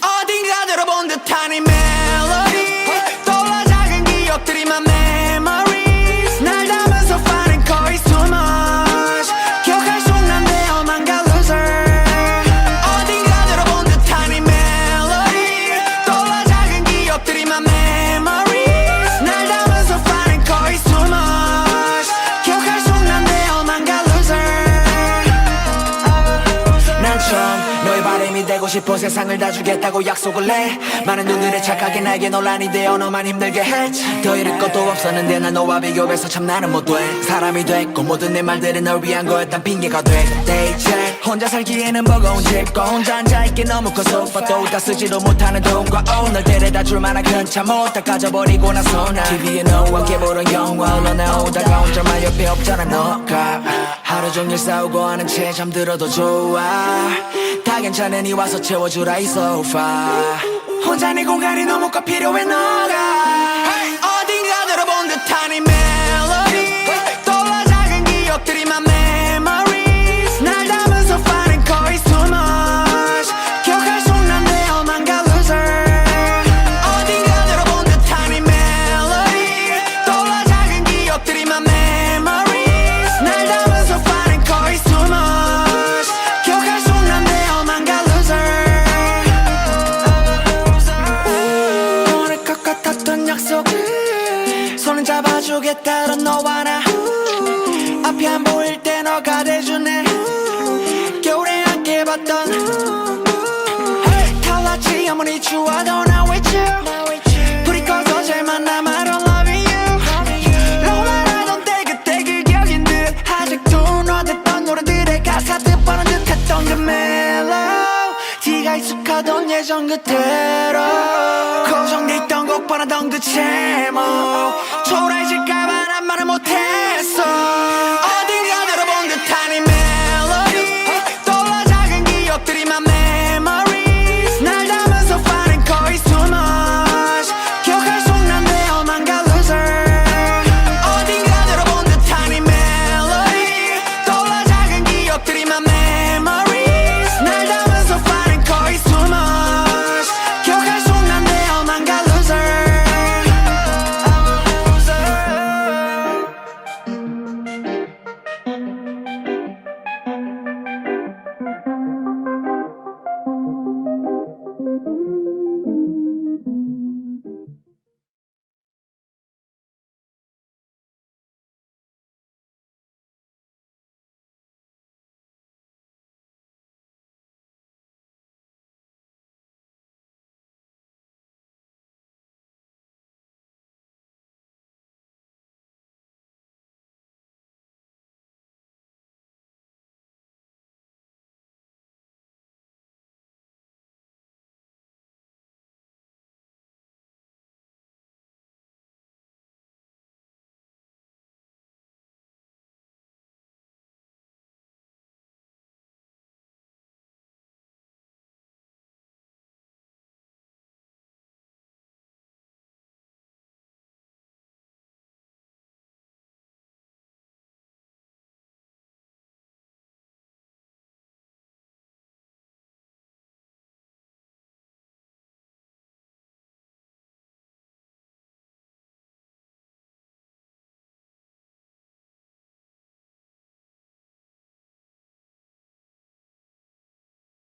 어딘가 들어본 듯한 이 멜로디 떠올라 작은 기억들이 my memories 날 담아서 finding courage too much 기억할 순간에 엄한 가 loser 어딘가 들어본 듯한 이 멜로디 떠올라 작은 기억들이 my memories 날 담아서 finding courage too much 기억할 순간에 엄한 가 loser 난 처음 너의 바람이 되고 싶어 세상을 다 주겠다고 약속을 해 많은 눈들의 착하게 나에게 논란이 되어 너만 힘들게 했지 더 잃을 것도 없었는데 난 너와 비교해서 참 나는 못돼 사람이 됐고 모든 내 말들은 널 위한 거였단 핑계가 돼 대체 혼자 살기에는 버거운 집과 혼자 앉아있기 너무 커서 소파도 다 쓰지도 못하는 돈과 널 데려다 줄 만한 큰 차 못 다 가져버리고 나서 난 TV에 너와 함께 보던 영화 흘러 나오다가 혼자만 옆에 없잖아 너가 하루 종일 싸우고 하는 채 잠들어도 좋아 다 괜찮으니 와서 채워주라 이 소파 혼자 네 공간이 너무 꼭 필요해 너가 어딘가 들어본 듯한 이 멜로디 떠올라 작은 기억들이 my memories 날 담아서 finding courage too much 기억할 순간에 엄한 가 loser 어딘가 들어본 듯한 이 멜로디 떠올라 작은 기억들이 my memories 날 담아서 finding courage too much 기억할 순간에 엄한 가 loser 오늘 것 같았던 약속을 손은 잡아주겠다던 너와 나 앞이 안 보일 때 너가 돼주네 겨울에 함께 봤던 달랐지 아무리 추워도 나 with you 그대로 고정돼 있던 곡 바라던 그 제목